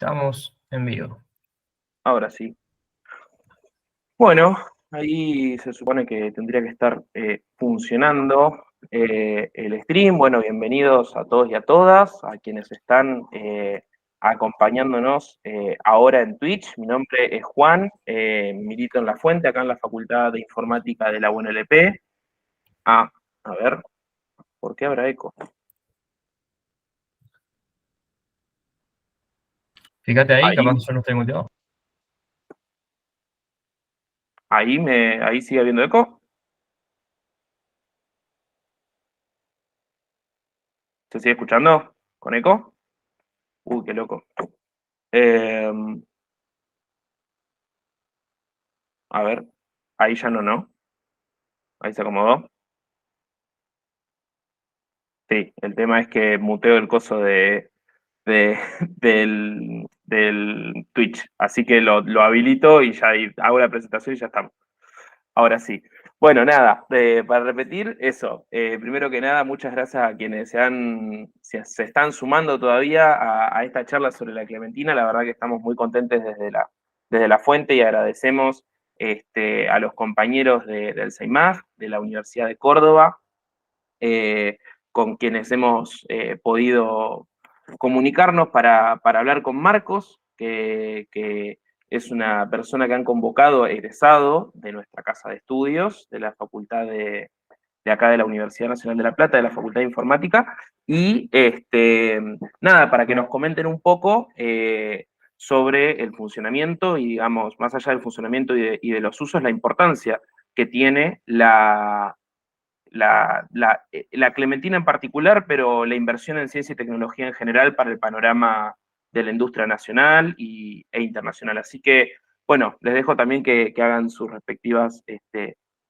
Estamos en vivo. Ahora sí. Bueno, ahí se supone que tendría que estar funcionando el stream. Bueno, bienvenidos a todos y a todas, a quienes están acompañándonos ahora en Twitch. Mi nombre es Juan, milito en La Fuente, acá en la Facultad de Informática de la UNLP. A ver, ¿por qué habrá eco? Fíjate ahí, capaz yo no estoy muteado. Ahí sigue habiendo eco. ¿Se sigue escuchando con eco? Uy, qué loco. A ver, ahí ya no. Ahí se acomodó. Sí, el tema es que muteo el coso del Twitch. Así que lo habilito y ya hago la presentación y ya estamos. Ahora sí. Bueno, nada, para repetir eso, primero que nada, muchas gracias a quienes se están sumando todavía a esta charla sobre la Clementina. La verdad que estamos muy contentes desde la fuente y agradecemos a los compañeros del CEIMAG, de la Universidad de Córdoba, con quienes hemos podido comunicarnos para hablar con Marcos, que es una persona que han convocado, egresado de nuestra casa de estudios, de la Facultad de acá de la Universidad Nacional de La Plata, de la Facultad de Informática, y nada, para que nos comenten un poco sobre el funcionamiento y, digamos, más allá del funcionamiento y de los usos, la importancia que tiene la Clementina en particular, pero la inversión en ciencia y tecnología en general para el panorama de la industria nacional e internacional. Así que, bueno, les dejo también que hagan sus respectivas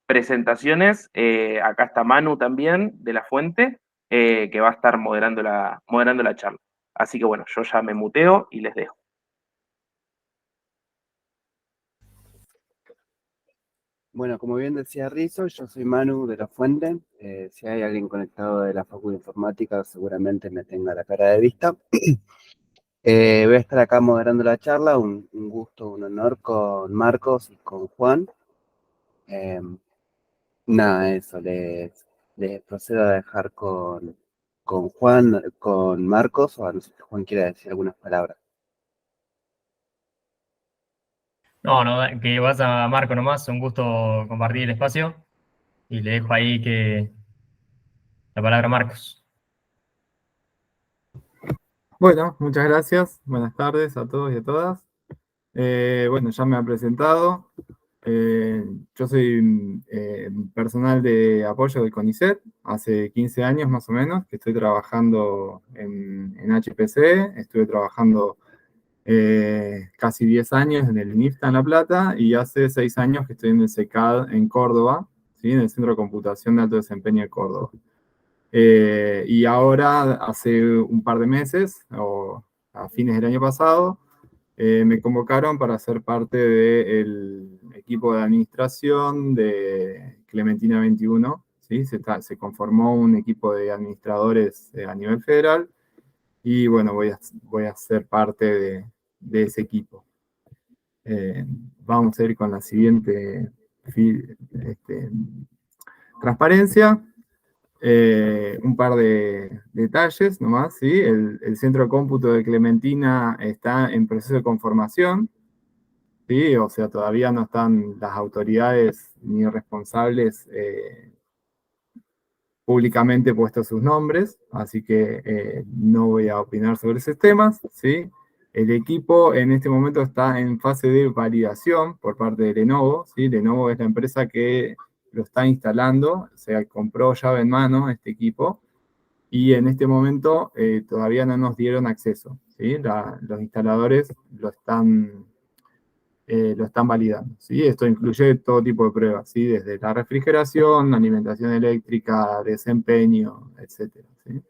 presentaciones. Acá está Manu también, de La Fuente, que va a estar moderando la charla. Así que, bueno, yo ya me muteo y les dejo. Bueno, como bien decía Rizzo, yo soy Manu de La Fuente. Si hay alguien conectado de la Facultad de Informática, seguramente me tenga la cara de vista. Voy a estar acá moderando la charla, un gusto, un honor con Marcos y con Juan. Nada, eso, les procedo a dejar con Juan, con Marcos, o no sé si Juan quiere decir algunas palabras. No, que vaya Marco nomás, un gusto compartir el espacio. Y le dejo ahí la palabra a Marcos. Bueno, muchas gracias. Buenas tardes a todos y a todas. Bueno, ya me han presentado. Yo soy personal de apoyo de CONICET. Hace 15 años más o menos que estoy trabajando en HPC. Estuve trabajando casi 10 años en el INIFTA en La Plata y hace 6 años que estoy en el CECAD en Córdoba, ¿sí? En el Centro de Computación de Alto Desempeño de Córdoba. Y ahora, hace un par de meses, o a fines del año pasado, me convocaron para ser parte del equipo de administración de Clementina 21. ¿Sí? Se conformó un equipo de administradores a nivel federal y bueno, voy a ser parte de ese equipo. Vamos a ir con la siguiente transparencia. Un par de detalles nomás, ¿sí? El centro de cómputo de Clementina está en proceso de conformación, ¿sí? O sea, todavía no están las autoridades ni responsables públicamente puestos sus nombres, así que no voy a opinar sobre esos temas, ¿sí? El equipo en este momento está en fase de validación por parte de Lenovo, ¿sí? Lenovo es la empresa que lo está instalando, se compró llave en mano este equipo, y en este momento todavía no nos dieron acceso, ¿sí? Los instaladores lo están validando, ¿sí? Esto incluye todo tipo de pruebas, ¿sí? Desde la refrigeración, alimentación eléctrica, desempeño, etcétera, ¿sí?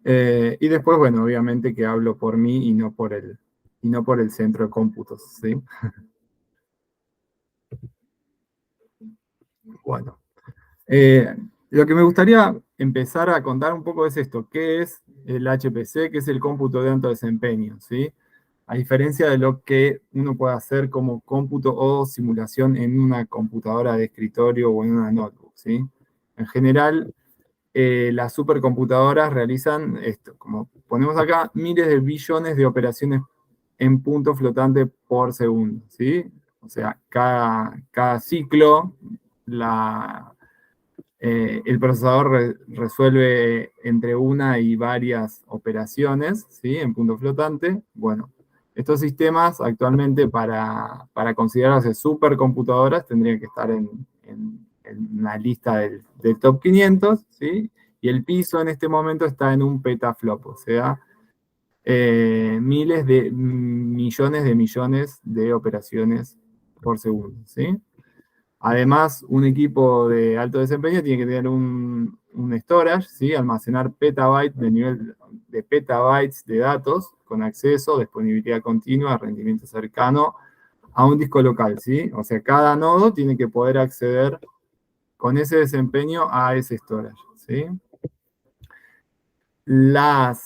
Y después, bueno, obviamente que hablo por mí y no por el centro de cómputos, ¿sí? Bueno, lo que me gustaría empezar a contar un poco es esto, ¿qué es el HPC? ¿Qué es el cómputo de alto desempeño? ¿Sí? A diferencia de lo que uno puede hacer como cómputo o simulación en una computadora de escritorio o en una notebook, ¿sí? En general, las supercomputadoras realizan esto, como ponemos acá, miles de billones de operaciones en punto flotante por segundo, ¿sí? O sea, cada ciclo, el procesador resuelve entre una y varias operaciones, ¿sí? En punto flotante. Bueno, estos sistemas actualmente para considerarse supercomputadoras tendrían que estar en una lista del top 500, ¿sí? Y el piso en este momento está en un petaflop, o sea, miles de millones de operaciones por segundo, ¿sí? Además, un equipo de alto desempeño tiene que tener un storage, ¿sí? Almacenar petabytes de nivel de petabytes de datos con acceso, disponibilidad continua, rendimiento cercano a un disco local, ¿sí? O sea, cada nodo tiene que poder acceder con ese desempeño a ese storage, ¿sí? Las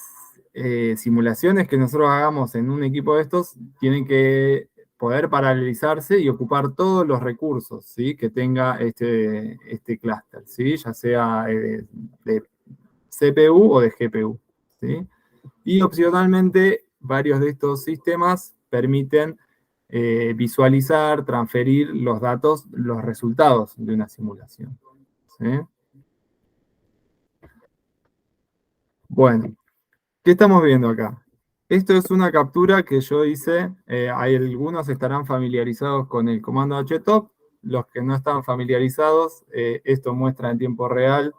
simulaciones que nosotros hagamos en un equipo de estos tienen que poder paralelizarse y ocupar todos los recursos, ¿sí? Que tenga este clúster, ¿sí? Ya sea de CPU o de GPU, ¿sí? Y opcionalmente, varios de estos sistemas permiten visualizar, transferir los datos, los resultados de una simulación, ¿sí? Bueno, ¿qué estamos viendo acá? Esto es una captura que yo hice. Hay algunos estarán familiarizados con el comando htop. Los que no están familiarizados, esto muestra en tiempo real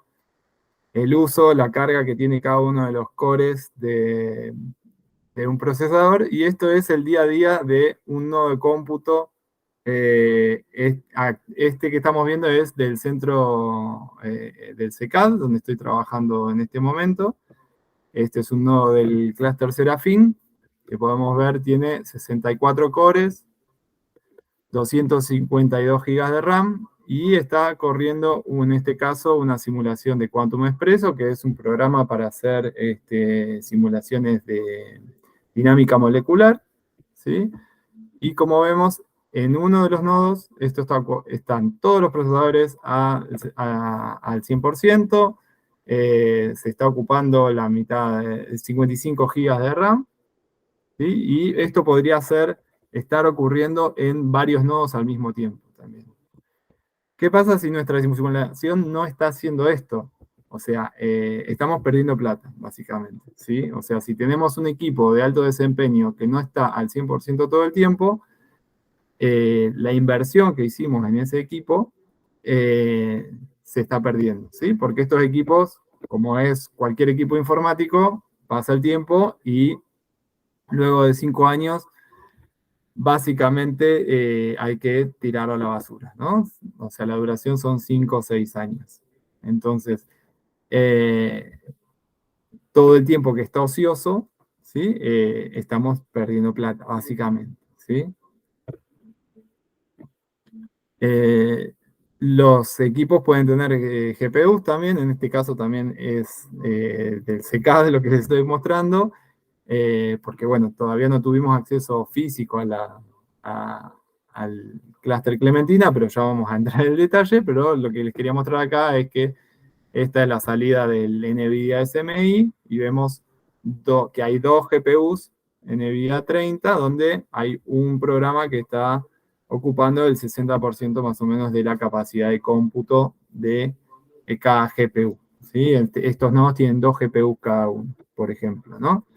el uso, la carga que tiene cada uno de los cores de un procesador. Y esto es el día a día de un nodo de cómputo. Este que estamos viendo es del centro del CECAD, donde estoy trabajando en este momento. Este es un nodo del clúster Serafin, que podemos ver tiene 64 cores, 252 GB de RAM, y está corriendo, en este caso, una simulación de Quantum Espresso, que es un programa para hacer simulaciones de dinámica molecular, ¿sí? Y como vemos, en uno de los nodos, están todos los procesadores al 100%, se está ocupando la mitad, 55 GB de RAM, ¿sí? Y esto podría estar ocurriendo en varios nodos al mismo tiempo también. ¿Qué pasa si nuestra simulación no está haciendo esto? O sea, estamos perdiendo plata, básicamente, ¿sí? O sea, si tenemos un equipo de alto desempeño que no está al 100% todo el tiempo, la inversión que hicimos en ese equipo se está perdiendo, ¿sí? Porque estos equipos, como es cualquier equipo informático, pasa el tiempo y luego de 5 años, básicamente hay que tirarlo a la basura, ¿no? O sea, la duración son 5 o 6 años. Entonces, todo el tiempo que está ocioso, ¿sí? Estamos perdiendo plata, básicamente, ¿sí? Los equipos pueden tener GPUs también, en este caso también es del CK de lo que les estoy mostrando, porque bueno, todavía no tuvimos acceso físico al clúster Clementina, pero ya vamos a entrar en el detalle, pero lo que les quería mostrar acá es que esta es la salida del NVIDIA SMI y vemos que hay dos GPUs NVIDIA 30, donde hay un programa que está ocupando el 60% más o menos de la capacidad de cómputo de cada GPU, ¿sí? Estos nodos tienen 2 GPUs cada uno, por ejemplo, ¿no?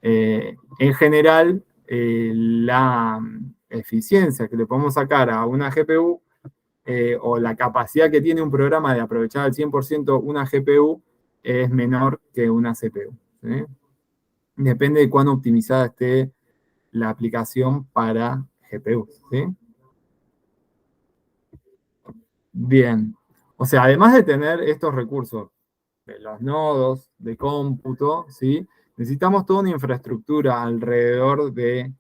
En general, la eficiencia que le podemos sacar a una GPU o la capacidad que tiene un programa de aprovechar al 100% una GPU es menor que una CPU, ¿sí? Depende de cuán optimizada esté la aplicación para GPU, ¿sí? Bien, o sea, además de tener estos recursos de los nodos de cómputo, ¿sí? Necesitamos toda una infraestructura alrededor de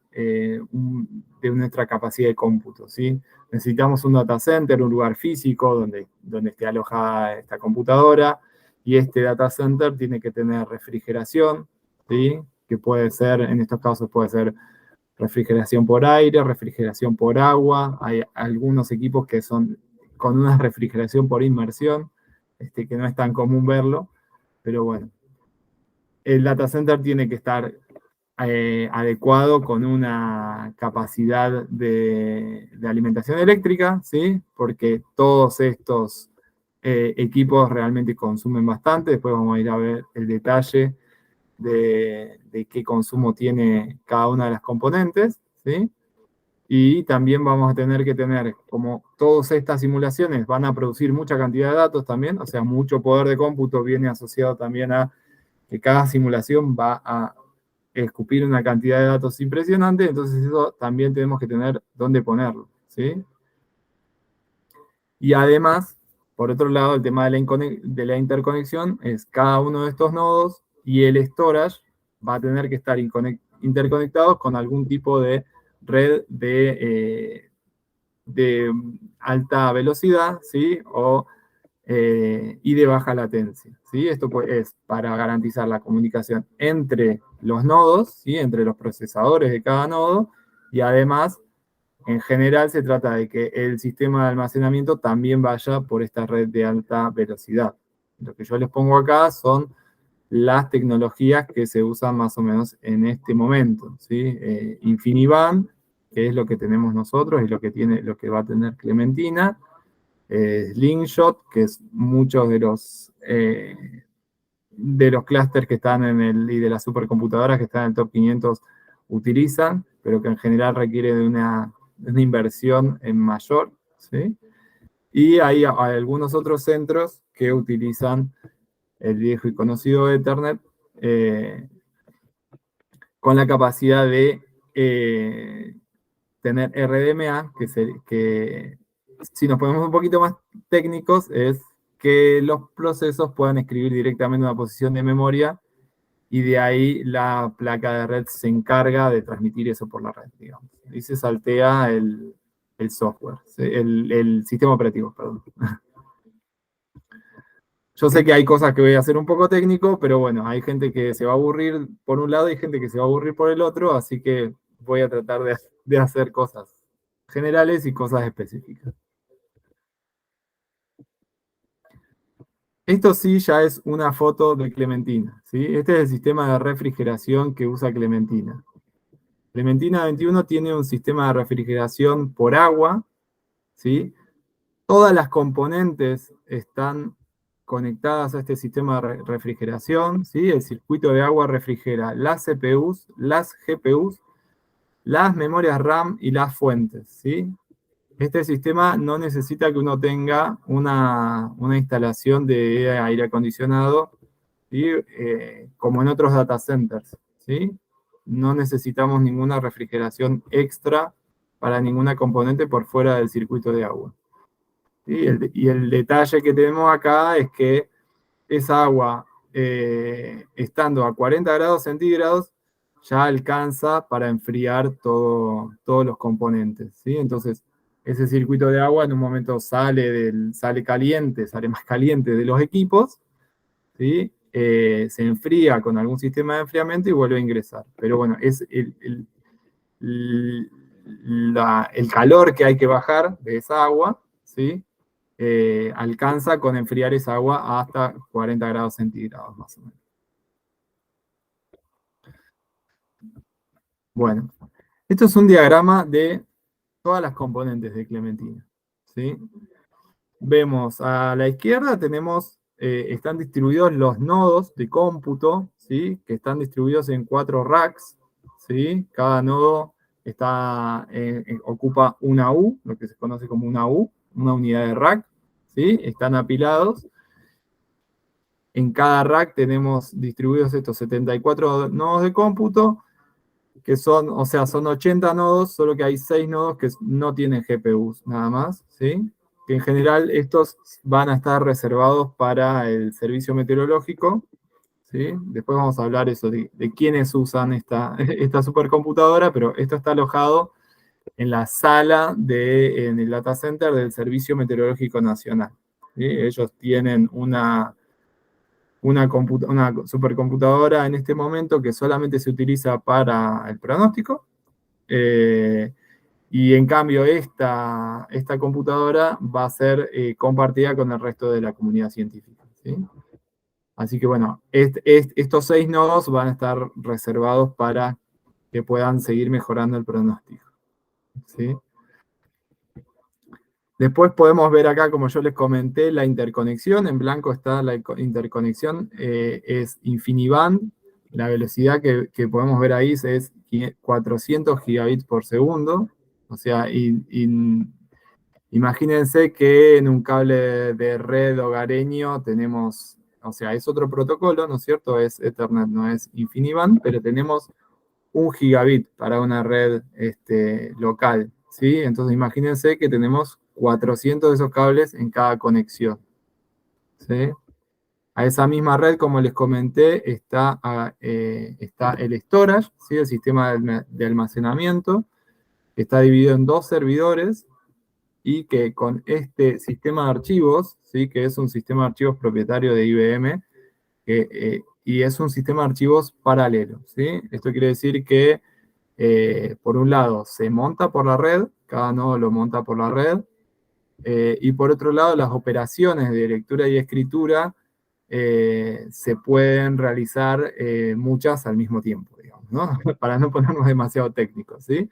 nuestra capacidad de cómputo, ¿sí? Necesitamos un data center, un lugar físico donde esté alojada esta computadora. y este data center tiene que tener refrigeración, ¿sí? Que puede ser, en estos casos puede ser refrigeración por aire, refrigeración por agua. Hay algunos equipos que son con una refrigeración por inmersión, que no es tan común verlo, pero bueno. El data center tiene que estar adecuado con una capacidad de alimentación eléctrica, ¿sí? Porque todos estos equipos realmente consumen bastante. Después vamos a ir a ver el detalle de qué consumo tiene cada una de las componentes, ¿sí? Y también vamos a tener que tener, como todas estas simulaciones van a producir mucha cantidad de datos también, o sea, mucho poder de cómputo viene asociado también a que cada simulación va a escupir una cantidad de datos impresionante, entonces eso también tenemos que tener dónde ponerlo, ¿sí? Y además, por otro lado, el tema de la interconexión es cada uno de estos nodos y el storage va a tener que estar interconectados con algún tipo de red de alta velocidad, ¿sí? Y de baja latencia, ¿sí? Esto es para garantizar la comunicación entre los nodos, ¿sí? Entre los procesadores de cada nodo, y además, en general, se trata de que el sistema de almacenamiento también vaya por esta red de alta velocidad. Lo que yo les pongo acá son las tecnologías que se usan más o menos en este momento, ¿sí? InfiniBand, que es lo que tenemos nosotros y lo que va a tener Clementina. Slingshot, que es muchos de los clústeres que están y de las supercomputadoras que están en el top 500 utilizan, pero que en general requiere de una inversión en mayor, ¿sí? Y hay algunos otros centros que utilizan el viejo y conocido Ethernet con la capacidad de tener RDMA, que si nos ponemos un poquito más técnicos, es que los procesos puedan escribir directamente una posición de memoria y de ahí la placa de red se encarga de transmitir eso por la red, digamos. Y se saltea el software, el sistema operativo, perdón. Yo sé que hay cosas que voy a hacer un poco técnico, pero bueno, hay gente que se va a aburrir por un lado y gente que se va a aburrir por el otro, así que voy a tratar de hacer cosas generales y cosas específicas. Esto sí ya es una foto de Clementina, ¿sí? Este es el sistema de refrigeración que usa Clementina. Clementina 21 tiene un sistema de refrigeración por agua, ¿sí? Todas las componentes están conectadas a este sistema de refrigeración, ¿sí? El circuito de agua refrigera las CPUs, las GPUs, las memorias RAM y las fuentes, ¿sí? Este sistema no necesita que uno tenga una instalación de aire acondicionado, ¿sí? Como en otros data centers, ¿sí? No necesitamos ninguna refrigeración extra para ninguna componente por fuera del circuito de agua. ¿Sí? Y el detalle que tenemos acá es que esa agua, estando a 40 grados centígrados, ya alcanza para enfriar todos los componentes, ¿sí? Entonces, ese circuito de agua en un momento sale caliente, sale más caliente de los equipos, ¿sí? Se enfría con algún sistema de enfriamiento y vuelve a ingresar. Pero bueno, es el calor que hay que bajar de esa agua, ¿sí? Alcanza con enfriar esa agua hasta 40 grados centígrados más o menos. Bueno, esto es un diagrama de todas las componentes de Clementina, ¿sí? Vemos a la izquierda están distribuidos los nodos de cómputo, ¿sí? Que están distribuidos en 4 racks, ¿sí? Cada nodo ocupa una U, lo que se conoce como una U, una unidad de rack, ¿sí? Están apilados. En cada rack tenemos distribuidos estos 74 nodos de cómputo, que son 80 nodos, solo que hay 6 nodos que no tienen GPUs, nada más, ¿sí? Que en general estos van a estar reservados para el servicio meteorológico, ¿sí? Después vamos a hablar de quiénes usan esta supercomputadora, pero esto está alojado en la sala en el data center del Servicio Meteorológico Nacional, ¿sí? Ellos tienen una supercomputadora en este momento que solamente se utiliza para el pronóstico, y en cambio esta computadora va a ser compartida con el resto de la comunidad científica, ¿sí? Así que bueno, estos 6 nodos van a estar reservados para que puedan seguir mejorando el pronóstico, ¿sí? Después podemos ver acá, como yo les comenté, la interconexión. En blanco está la interconexión, es InfiniBand. La velocidad que podemos ver ahí es 400 gigabits por segundo. O sea, imagínense que en un cable de red hogareño tenemos, o sea, es otro protocolo, ¿no es cierto? Es Ethernet, no es InfiniBand, pero tenemos 1 gigabit para una red local, ¿sí? Entonces imagínense que tenemos 400 de esos cables en cada conexión, ¿sí? A esa misma red, como les comenté, está el storage, ¿sí? El sistema de almacenamiento, que está dividido en 2 servidores, y que con este sistema de archivos, ¿sí? Que es un sistema de archivos propietario de IBM, y es un sistema de archivos paralelo, ¿sí? Esto quiere decir que, por un lado, se monta por la red, cada nodo lo monta por la red, y por otro lado, las operaciones de lectura y escritura se pueden realizar muchas al mismo tiempo, digamos, ¿no? Para no ponernos demasiado técnicos, ¿sí?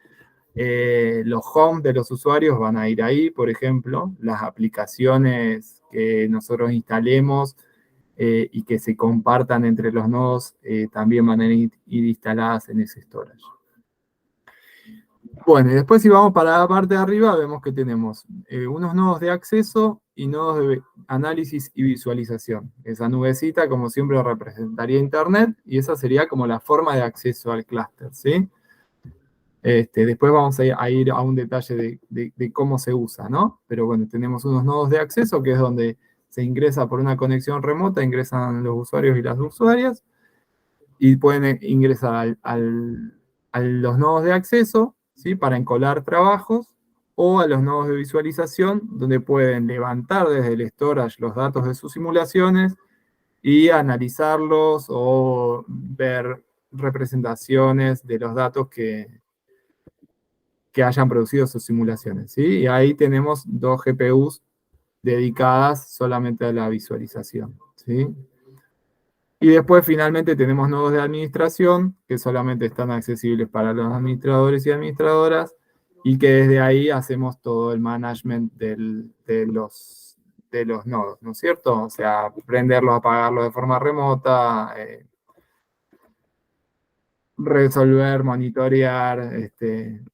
Los homes de los usuarios van a ir ahí, por ejemplo, las aplicaciones que nosotros instalemos y que se compartan entre los nodos también van a ir instaladas en ese storage. Bueno, y después si vamos para la parte de arriba, vemos que tenemos unos nodos de acceso y nodos de análisis y visualización. Esa nubecita, como siempre, representaría Internet, y esa sería como la forma de acceso al clúster, ¿sí? Después vamos a ir a un detalle de cómo se usa, ¿no? Pero bueno, tenemos unos nodos de acceso, que es donde se ingresa por una conexión remota, ingresan los usuarios y las usuarias, y pueden ingresar a los nodos de acceso, ¿sí? Para encolar trabajos, o a los nodos de visualización, donde pueden levantar desde el storage los datos de sus simulaciones y analizarlos o ver representaciones de los datos que hayan producido sus simulaciones, ¿sí? Y ahí tenemos 2 GPUs dedicadas solamente a la visualización, ¿sí? Y después finalmente tenemos nodos de administración que solamente están accesibles para los administradores y administradoras, y que desde ahí hacemos todo el management de los nodos, ¿no es cierto? O sea, prenderlos, apagarlos de forma remota, resolver, monitorear,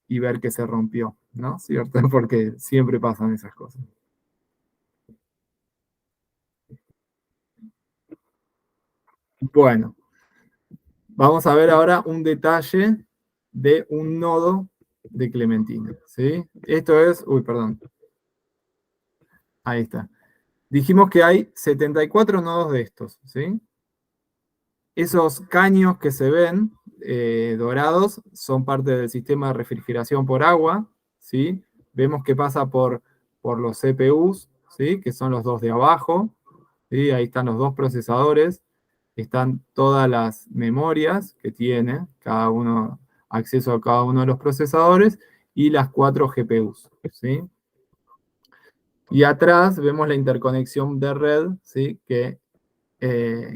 y ver que se rompió, ¿no? ¿Cierto? Porque siempre pasan esas cosas. Bueno, vamos a ver ahora un detalle de un nodo de Clementina, ¿sí? Esto es, perdón. Ahí está. Dijimos que hay 74 nodos de estos, ¿sí? Esos caños que se ven dorados son parte del sistema de refrigeración por agua, ¿sí? Vemos que pasa por los CPUs, ¿sí? Que son los 2 de abajo, ¿sí? Ahí están los 2 procesadores, están todas las memorias que tiene cada uno, acceso a cada uno de los procesadores, y las 4 GPUs, ¿sí? Y atrás vemos la interconexión de red, ¿sí? Que,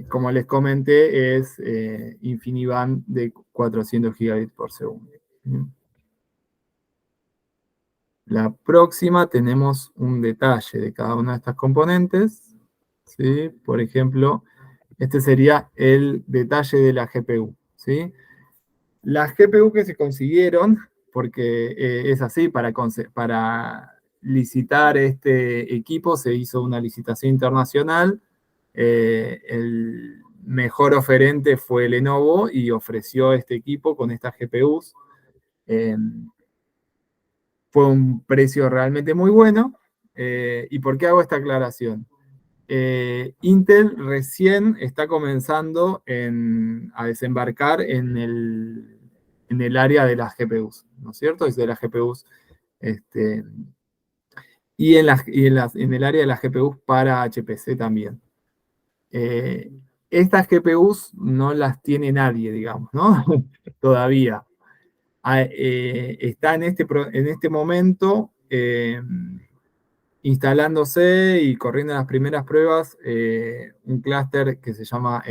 como les comenté, es InfiniBand de 400 gigabits por segundo. La próxima tenemos un detalle de cada una de estas componentes, ¿sí? Por ejemplo, este sería el detalle de la GPU, ¿sí? Las GPU que se consiguieron, porque es así, para licitar este equipo se hizo una licitación internacional. El mejor oferente fue Lenovo y ofreció este equipo con estas GPUs. Fue un precio realmente muy bueno. ¿Y por qué hago esta aclaración? Intel recién está comenzando a desembarcar en el área de las GPUs, ¿no es cierto? Es de las GPUs, y en el área de las GPUs para HPC también. Estas GPUs no las tiene nadie, digamos, ¿no? Todavía. Está en este momento instalándose y corriendo las primeras pruebas un clúster que se llama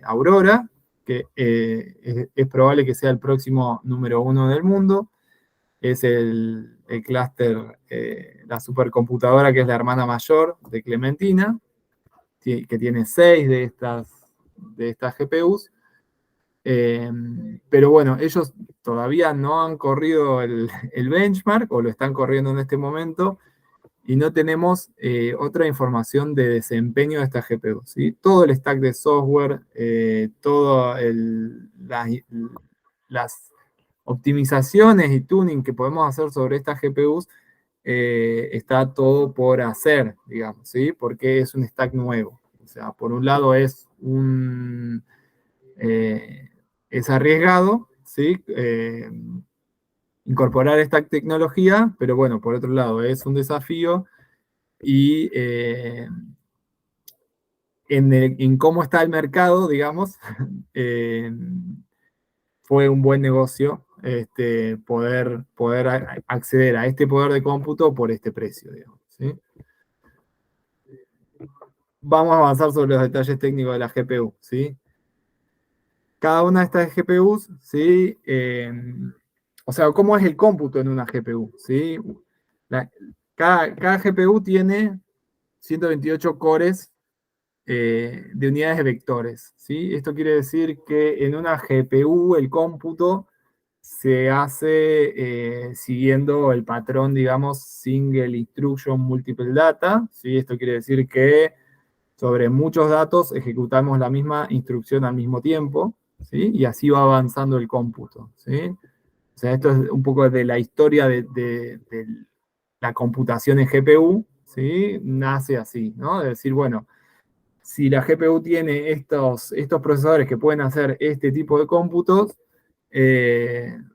Aurora, que es probable que sea el próximo número 1 del mundo. Es el clúster, la supercomputadora que es la hermana mayor de Clementina, que tiene 6 de estas GPUs. Pero bueno, ellos todavía no han corrido el benchmark, o lo están corriendo en este momento, y no tenemos otra información de desempeño de esta GPU, ¿sí? Todo el stack de software, todas las optimizaciones y tuning que podemos hacer sobre estas GPUs, está todo por hacer, digamos, ¿sí? Porque es un stack nuevo. O sea, por un lado es arriesgado, ¿sí? Incorporar esta tecnología, pero bueno, por otro lado es un desafío y en cómo está el mercado, digamos, fue un buen negocio poder acceder a este poder de cómputo por este precio, digamos, ¿sí? Vamos a avanzar sobre los detalles técnicos de la GPU, ¿sí? Cada una de estas GPUs, ¿sí? O sea, ¿cómo es el cómputo en una GPU? ¿Sí? Cada GPU tiene 128 cores de unidades de vectores, ¿sí? Esto quiere decir que en una GPU el cómputo se hace siguiendo el patrón, digamos, Single Instruction Multiple Data, ¿sí? Esto quiere decir que sobre muchos datos ejecutamos la misma instrucción al mismo tiempo, ¿sí? Y así va avanzando el cómputo, ¿sí? O sea, esto es un poco de la historia de la computación en GPU, ¿sí? Nace así, ¿no? De decir, bueno, si la GPU tiene estos procesadores que pueden hacer este tipo de cómputos,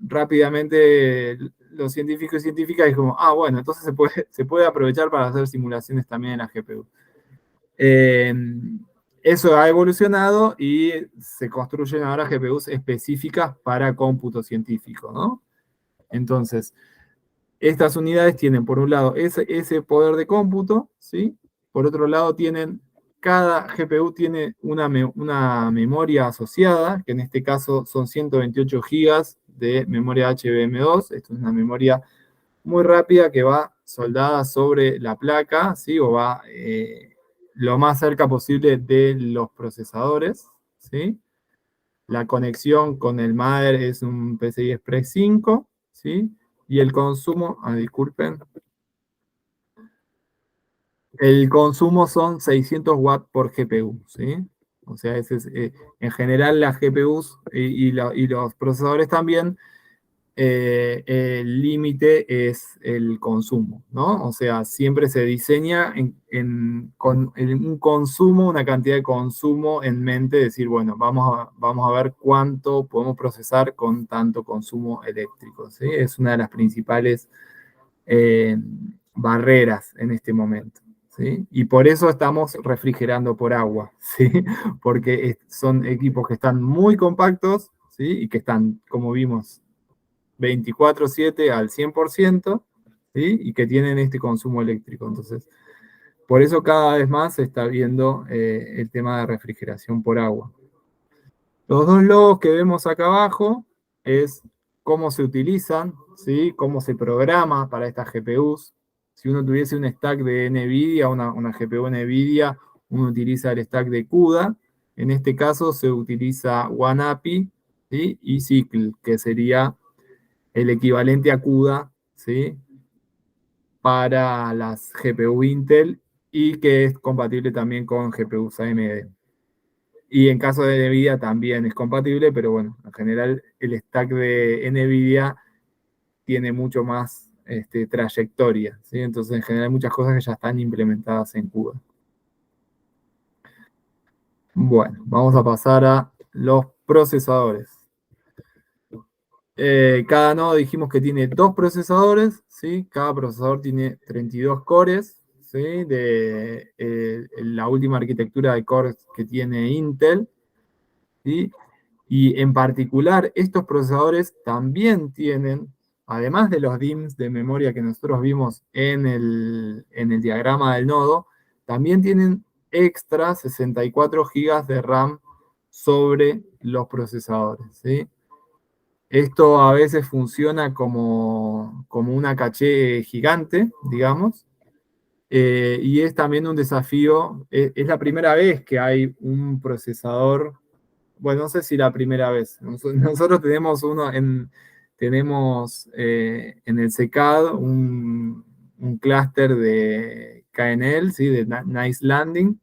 rápidamente los científicos y científicas es como, bueno, entonces se puede aprovechar para hacer simulaciones también en la GPU. Eso ha evolucionado y se construyen ahora GPUs específicas para cómputo científico, ¿no? Entonces, estas unidades tienen, por un lado, ese poder de cómputo, ¿sí? Por otro lado, cada GPU tiene una memoria asociada, que en este caso son 128 gigas de memoria HBM2. Esto es una memoria muy rápida que va soldada sobre la placa, ¿sí? O va lo más cerca posible de los procesadores, ¿sí? La conexión con el mother es un PCI Express 5, ¿sí? Y el consumo, disculpen, el consumo son 600 watts por GPU, ¿sí? O sea, en general las GPUs y los procesadores también, el límite es el consumo, ¿no? O sea, siempre se diseña con un consumo, una cantidad de consumo en mente, decir, bueno, vamos a ver cuánto podemos procesar con tanto consumo eléctrico, ¿sí? Es una de las principales barreras en este momento, ¿sí? Y por eso estamos refrigerando por agua, ¿sí? Porque son equipos que están muy compactos, ¿sí? Y que están, como vimos, 24/7 al 100%, ¿sí? Y que tienen este consumo eléctrico. Entonces, por eso cada vez más se está viendo el tema de refrigeración por agua. Los dos logos que vemos acá abajo es cómo se utilizan, ¿sí? Cómo se programa para estas GPUs. Si uno tuviese un stack de NVIDIA, una GPU NVIDIA, uno utiliza el stack de CUDA. En este caso se utiliza OneAPI, ¿sí? Y SYCL, que sería el equivalente a CUDA, ¿sí? Para las GPU Intel y que es compatible también con GPUs AMD. Y en caso de NVIDIA también es compatible, pero bueno, en general el stack de NVIDIA tiene mucho más trayectoria, ¿sí? Entonces en general hay muchas cosas que ya están implementadas en CUDA. Bueno, vamos a pasar a los procesadores. Cada nodo dijimos que tiene 2 procesadores, ¿sí? Cada procesador tiene 32 cores, ¿sí? ¿sí? De la última arquitectura de cores que tiene Intel, ¿sí? Y en particular, estos procesadores también tienen, además de los DIMMs de memoria que nosotros vimos en el diagrama del nodo, también tienen extra 64 GB de RAM sobre los procesadores, ¿sí? Esto a veces funciona como una caché gigante, digamos, y es también un desafío. Es la primera vez que hay un procesador, bueno, no sé si la primera vez. Nosotros tenemos en el CECAD un clúster de KNL, ¿sí? De Nice Landing,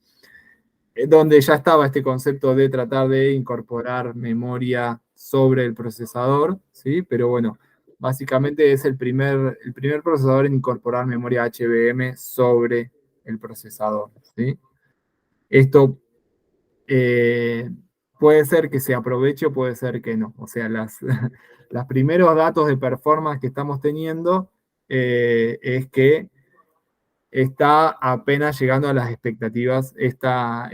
donde ya estaba este concepto de tratar de incorporar memoria sobre el procesador, ¿sí? Pero bueno, básicamente es el primer procesador en incorporar memoria HBM sobre el procesador, ¿sí? Esto puede ser que se aproveche o puede ser que no. O sea, los primeros datos de performance que estamos teniendo es que está apenas llegando a las expectativas esta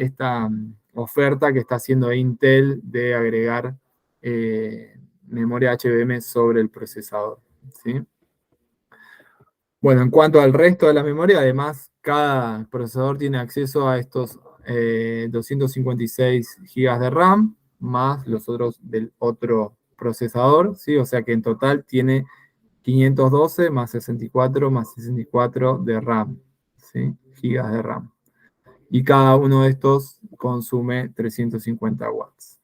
oferta que está haciendo Intel de agregar memoria HBM sobre el procesador, ¿sí? Bueno, en cuanto al resto de la memoria, además, cada procesador tiene acceso a estos 256 GB de RAM, más los otros del otro procesador, ¿sí? O sea que en total tiene 512 más 64 más 64 de RAM, ¿sí? Gigas de RAM. Y cada uno de estos consume 350 watts.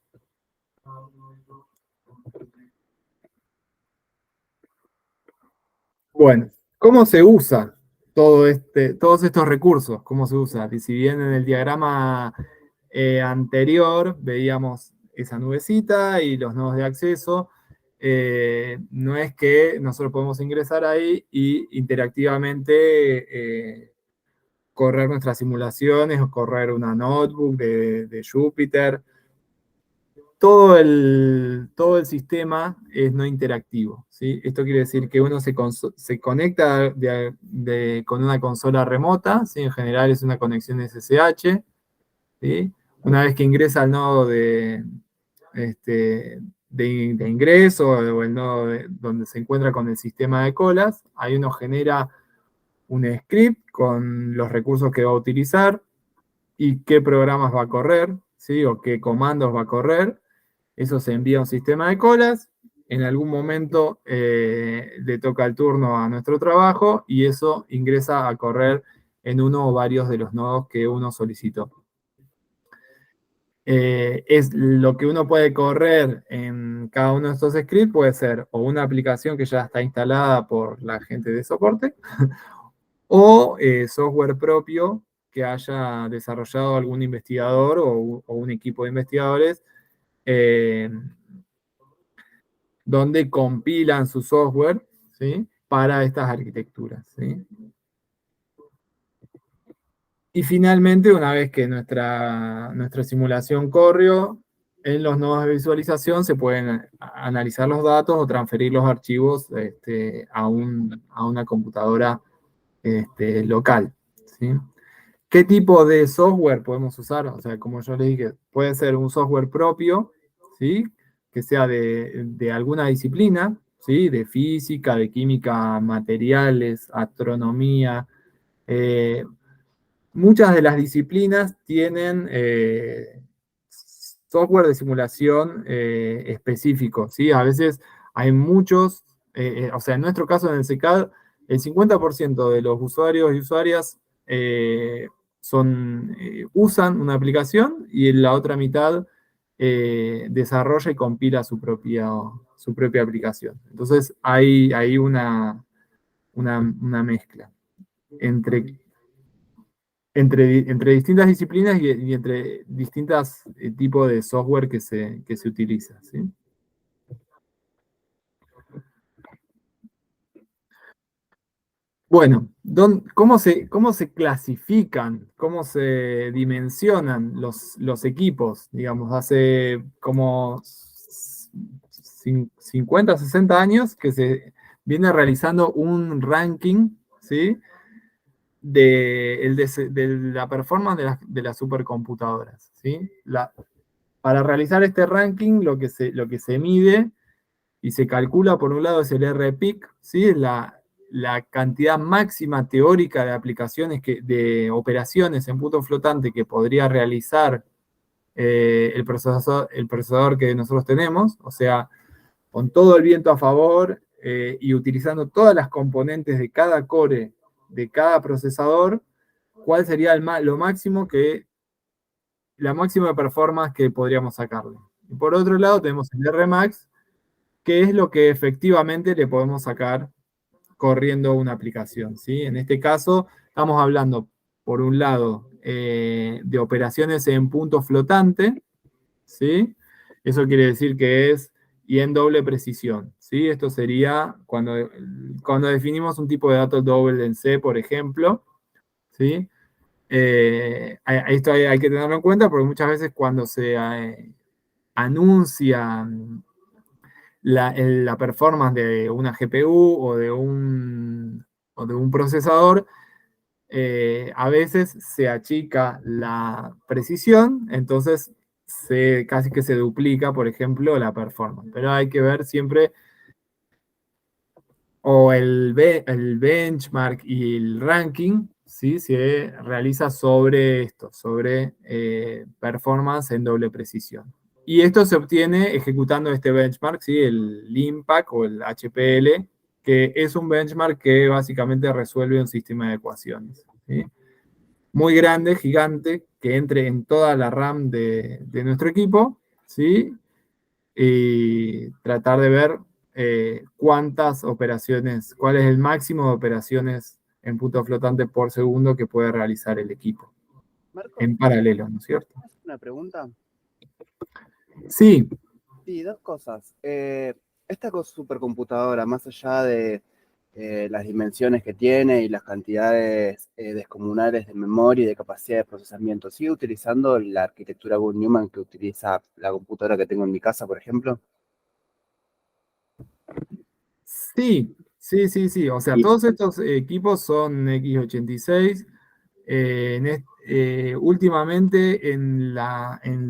Bueno, ¿cómo se usa todos estos recursos? ¿Cómo se usa? Y si bien en el diagrama anterior veíamos esa nubecita y los nodos de acceso, no es que nosotros podemos ingresar ahí y interactivamente correr nuestras simulaciones o correr una notebook de Jupyter. Todo el sistema es no interactivo, ¿sí? Esto quiere decir que uno se conecta con una consola remota, ¿sí? En general es una conexión SSH, ¿sí? Una vez que ingresa al nodo de ingreso o el nodo donde se encuentra con el sistema de colas, ahí uno genera un script con los recursos que va a utilizar y qué programas va a correr, ¿sí? O qué comandos va a correr. Eso se envía a un sistema de colas. En algún momento le toca el turno a nuestro trabajo y eso ingresa a correr en uno o varios de los nodos que uno solicitó. Es lo que uno puede correr en cada uno de estos scripts, puede ser o una aplicación que ya está instalada por la gente de soporte, o software propio que haya desarrollado algún investigador o un equipo de investigadores donde compilan su software, ¿sí? Para estas arquitecturas, ¿sí? Y finalmente, una vez que nuestra simulación corrió, en los nodos de visualización se pueden analizar los datos o transferir los archivos a una computadora local, ¿sí? ¿Qué tipo de software podemos usar? O sea, como yo les dije, puede ser un software propio, ¿sí? Que sea de alguna disciplina, ¿sí? De física, de química, materiales, astronomía. Muchas de las disciplinas tienen software de simulación específico, ¿sí? A veces hay muchos, o sea, en nuestro caso en el CECAD, el 50% de los usuarios y usuarias usan una aplicación y la otra mitad desarrolla y compila su propia aplicación. Entonces hay una mezcla entre distintas disciplinas y entre distintos tipos de software que se utiliza, ¿sí? Bueno, ¿cómo se clasifican, cómo se dimensionan los equipos? Digamos, hace como 50, 60 años que se viene realizando un ranking, ¿sí? de la performance de las supercomputadoras, ¿sí? Para realizar este ranking, lo que se mide y se calcula, por un lado, es el RPIC, ¿sí? Es la cantidad máxima teórica de aplicaciones, de operaciones en punto flotante que podría realizar el procesador que nosotros tenemos, o sea, con todo el viento a favor y utilizando todas las componentes de cada core, de cada procesador, cuál sería lo máximo la máxima performance que podríamos sacarle. Y por otro lado tenemos el Rmax, que es lo que efectivamente le podemos sacar corriendo una aplicación, ¿sí? En este caso estamos hablando, por un lado, de operaciones en punto flotante, ¿sí? Eso quiere decir que es y en doble precisión, ¿sí? Esto sería cuando definimos un tipo de dato doble en C, por ejemplo, ¿sí? Esto hay que tenerlo en cuenta porque muchas veces cuando se anuncia la performance de una GPU o de un procesador, a veces se achica la precisión, entonces casi que se duplica, por ejemplo, la performance. Pero hay que ver siempre o el benchmark y el ranking, ¿sí? Se realiza sobre esto, sobre performance en doble precisión. Y esto se obtiene ejecutando este benchmark, ¿sí? El LIMPAC o el HPL, que es un benchmark que básicamente resuelve un sistema de ecuaciones, ¿sí? Muy grande, gigante, que entre en toda la RAM de nuestro equipo, ¿sí? Y tratar de ver cuántas operaciones, cuál es el máximo de operaciones en punto flotante por segundo que puede realizar el equipo. Marco, En paralelo, ¿no es cierto? una pregunta. Sí. Sí, dos cosas. Esta supercomputadora, más allá de las dimensiones que tiene y las cantidades descomunales de memoria y de capacidad de procesamiento, ¿sigue utilizando la arquitectura von Neumann que utiliza la computadora que tengo en mi casa, por ejemplo? Sí. O sea, todos estos equipos son x86. Últimamente en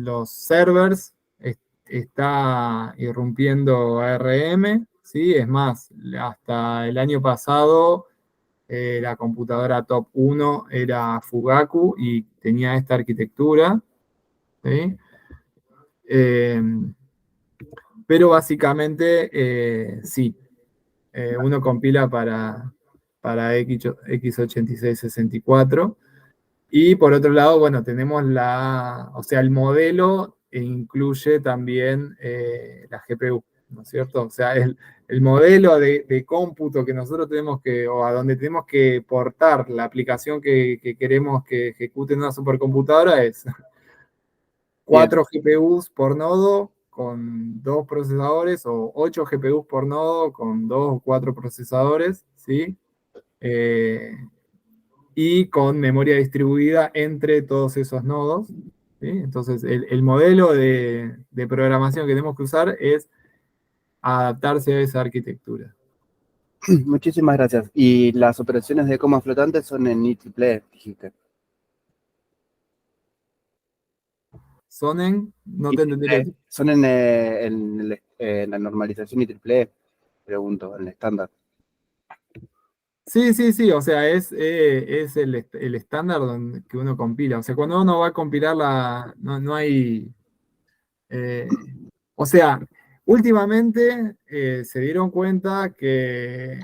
los servers está irrumpiendo ARM, ¿sí? Es más, hasta el año pasado la computadora top 1 era Fugaku y tenía esta arquitectura, ¿sí? Pero básicamente sí, uno compila para x86-64. Y por otro lado, bueno, tenemos o sea, el modelo incluye también la GPU, ¿no es cierto? O sea, el modelo de cómputo que nosotros tenemos o a donde tenemos que portar la aplicación que queremos que ejecute en una supercomputadora es 4 GPUs por nodo con 2 procesadores o 8 GPUs por nodo con 2 o 4 procesadores, ¿sí? Y con memoria distribuida entre todos esos nodos, ¿sí? Entonces, el modelo de programación que tenemos que usar es adaptarse a esa arquitectura. Muchísimas gracias. Y las operaciones de coma flotante son en IEEE, dijiste. No te entendí. Son en la normalización IEEE, pregunto, en el estándar. Sí, o sea, es el estándar que uno compila. O sea, cuando uno va a compilar no hay... o sea, últimamente se dieron cuenta que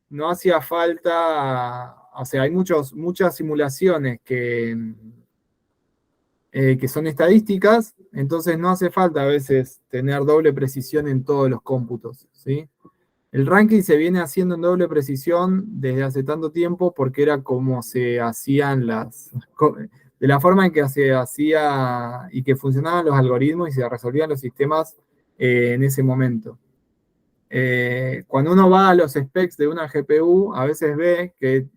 no hacía falta, o sea, hay muchas simulaciones que son estadísticas, entonces no hace falta a veces tener doble precisión en todos los cómputos, ¿sí? El ranking se viene haciendo en doble precisión desde hace tanto tiempo porque era como se hacían de la forma en que se hacía y que funcionaban los algoritmos y se resolvían los sistemas en ese momento. Cuando uno va a los specs de una GPU, a veces ve que,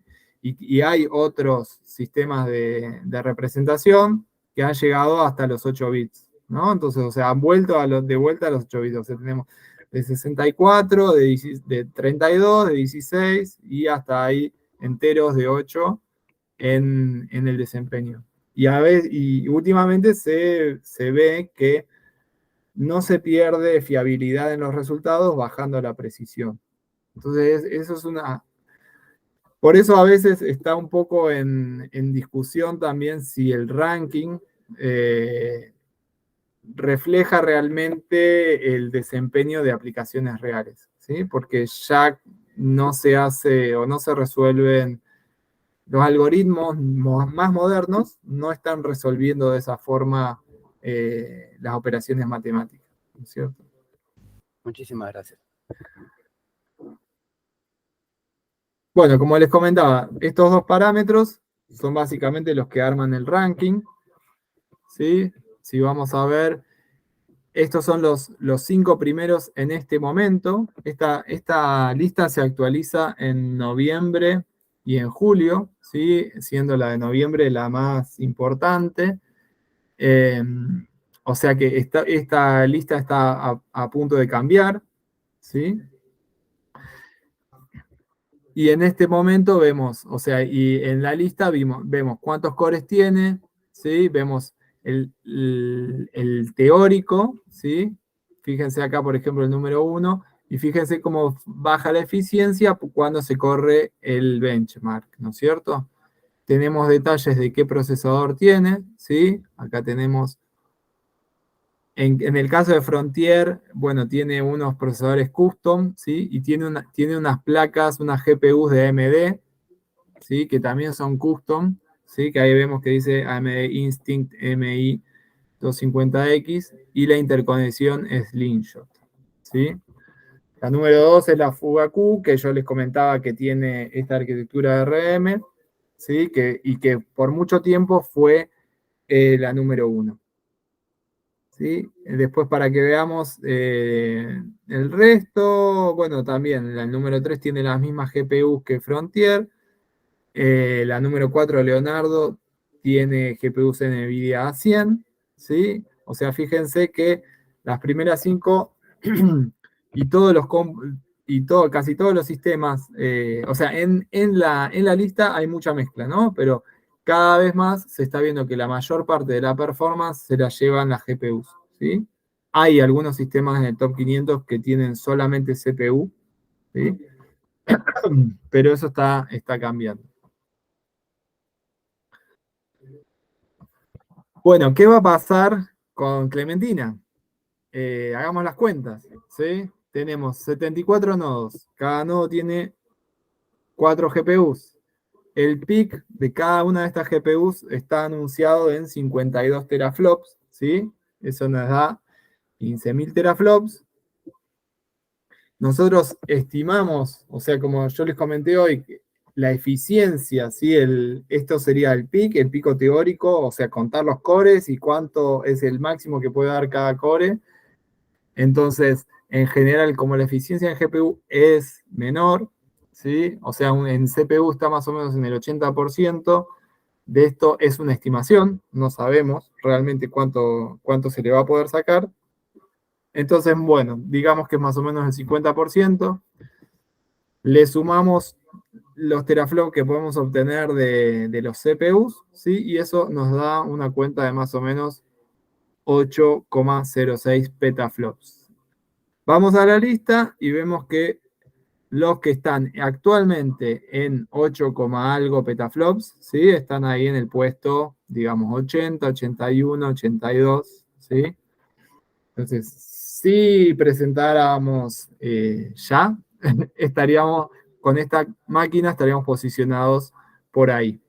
y hay otros sistemas de representación que han llegado hasta los 8 bits, ¿no? Entonces, o sea, han vuelto de vuelta a los 8 bits. O sea, tenemos de 64, de 32, de 16 y hasta ahí enteros de 8 en el desempeño. Y últimamente se ve que no se pierde fiabilidad en los resultados bajando la precisión. Entonces, eso es una... Por eso a veces está un poco en discusión también si el ranking refleja realmente el desempeño de aplicaciones reales, ¿sí? Porque ya no se hace o no se resuelven los algoritmos más modernos, no están resolviendo de esa forma las operaciones matemáticas, ¿no es cierto? Muchísimas gracias. Bueno, como les comentaba, estos dos parámetros son básicamente los que arman el ranking, ¿sí? Si vamos a ver, estos son los 5 primeros en este momento. Esta lista se actualiza en noviembre y en julio, ¿sí? Siendo la de noviembre la más importante. O sea que esta lista está a punto de cambiar, ¿sí? Y en este momento vemos, o sea, y en la lista vemos cuántos cores tiene, ¿sí? Vemos el teórico, ¿sí? Fíjense acá, por ejemplo, el número 1, y fíjense cómo baja la eficiencia cuando se corre el benchmark, ¿no es cierto? Tenemos detalles de qué procesador tiene, ¿sí? Acá tenemos, en el caso de Frontier, bueno, tiene unos procesadores custom, ¿sí? Y tiene unas placas, unas GPUs de AMD, ¿sí? Que también son custom, ¿sí? Que ahí vemos que dice AMD Instinct MI 250X y la interconexión es Slingshot, ¿sí? La número 2 es la Fugaku, que yo les comentaba que tiene esta arquitectura de RM, ¿sí? Y que por mucho tiempo fue la número 1. ¿Sí? Después para que veamos el resto, bueno, también el número 3 tiene las mismas GPUs que Frontier, la número 4 Leonardo tiene GPUs NVIDIA A100, ¿sí? O sea, fíjense que las primeras 5 casi todos los sistemas, o sea, en la lista hay mucha mezcla, ¿no? Pero cada vez más se está viendo que la mayor parte de la performance se la llevan las GPUs, ¿sí? Hay algunos sistemas en el top 500 que tienen solamente CPU, ¿sí? Pero eso está cambiando. Bueno, ¿qué va a pasar con Clementina? Hagamos las cuentas, ¿sí? Tenemos 74 nodos, cada nodo tiene 4 GPUs. El peak de cada una de estas GPUs está anunciado en 52 teraflops, ¿sí? Eso nos da 15.000 teraflops. Nosotros estimamos, o sea, como yo les comenté hoy, la eficiencia, ¿sí? Esto sería el pico teórico, o sea, contar los cores y cuánto es el máximo que puede dar cada core. Entonces, en general, como la eficiencia en GPU es menor, ¿sí? O sea, en CPU está más o menos en el 80%, de esto es una estimación, no sabemos realmente cuánto se le va a poder sacar. Entonces, bueno, digamos que es más o menos el 50%. Le sumamos los teraflops que podemos obtener de los CPUs, ¿sí? Y eso nos da una cuenta de más o menos 8,06 petaflops. Vamos a la lista y vemos que los que están actualmente en 8, algo petaflops, ¿sí? Están ahí en el puesto, digamos, 80, 81, 82, ¿sí? Entonces, si presentáramos ya, estaríamos, con esta máquina estaríamos posicionados por ahí.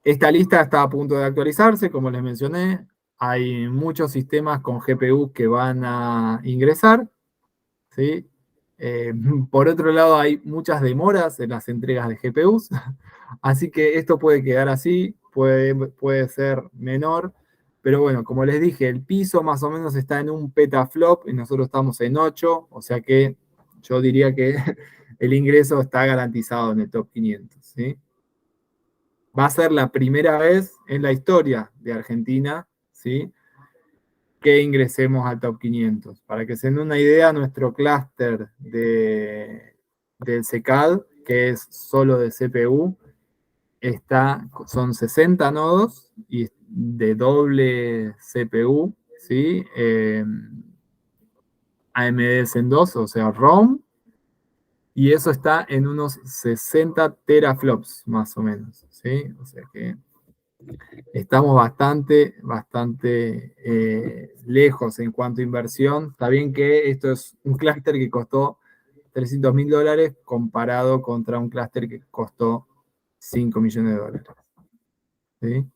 Esta lista está a punto de actualizarse, como les mencioné. Hay muchos sistemas con GPU que van a ingresar, ¿sí? Por otro lado, hay muchas demoras en las entregas de GPUs, así que esto puede quedar así, puede ser menor, pero bueno, como les dije, el piso más o menos está en un petaflop y nosotros estamos en 8, o sea que yo diría que el ingreso está garantizado en el top 500, ¿sí? Va a ser la primera vez en la historia de Argentina, ¿sí?, que ingresemos al top 500. Para que se den una idea, nuestro clúster del CECAD que es solo de CPU, son 60 nodos y de doble CPU, ¿sí? AMD Zen 2, o sea, ROM, y eso está en unos 60 teraflops, más o menos, ¿sí? O sea que estamos bastante lejos en cuanto a inversión. Está bien que esto es un clúster que costó $300.000 comparado contra un clúster que costó $5 millones. ¿Sí?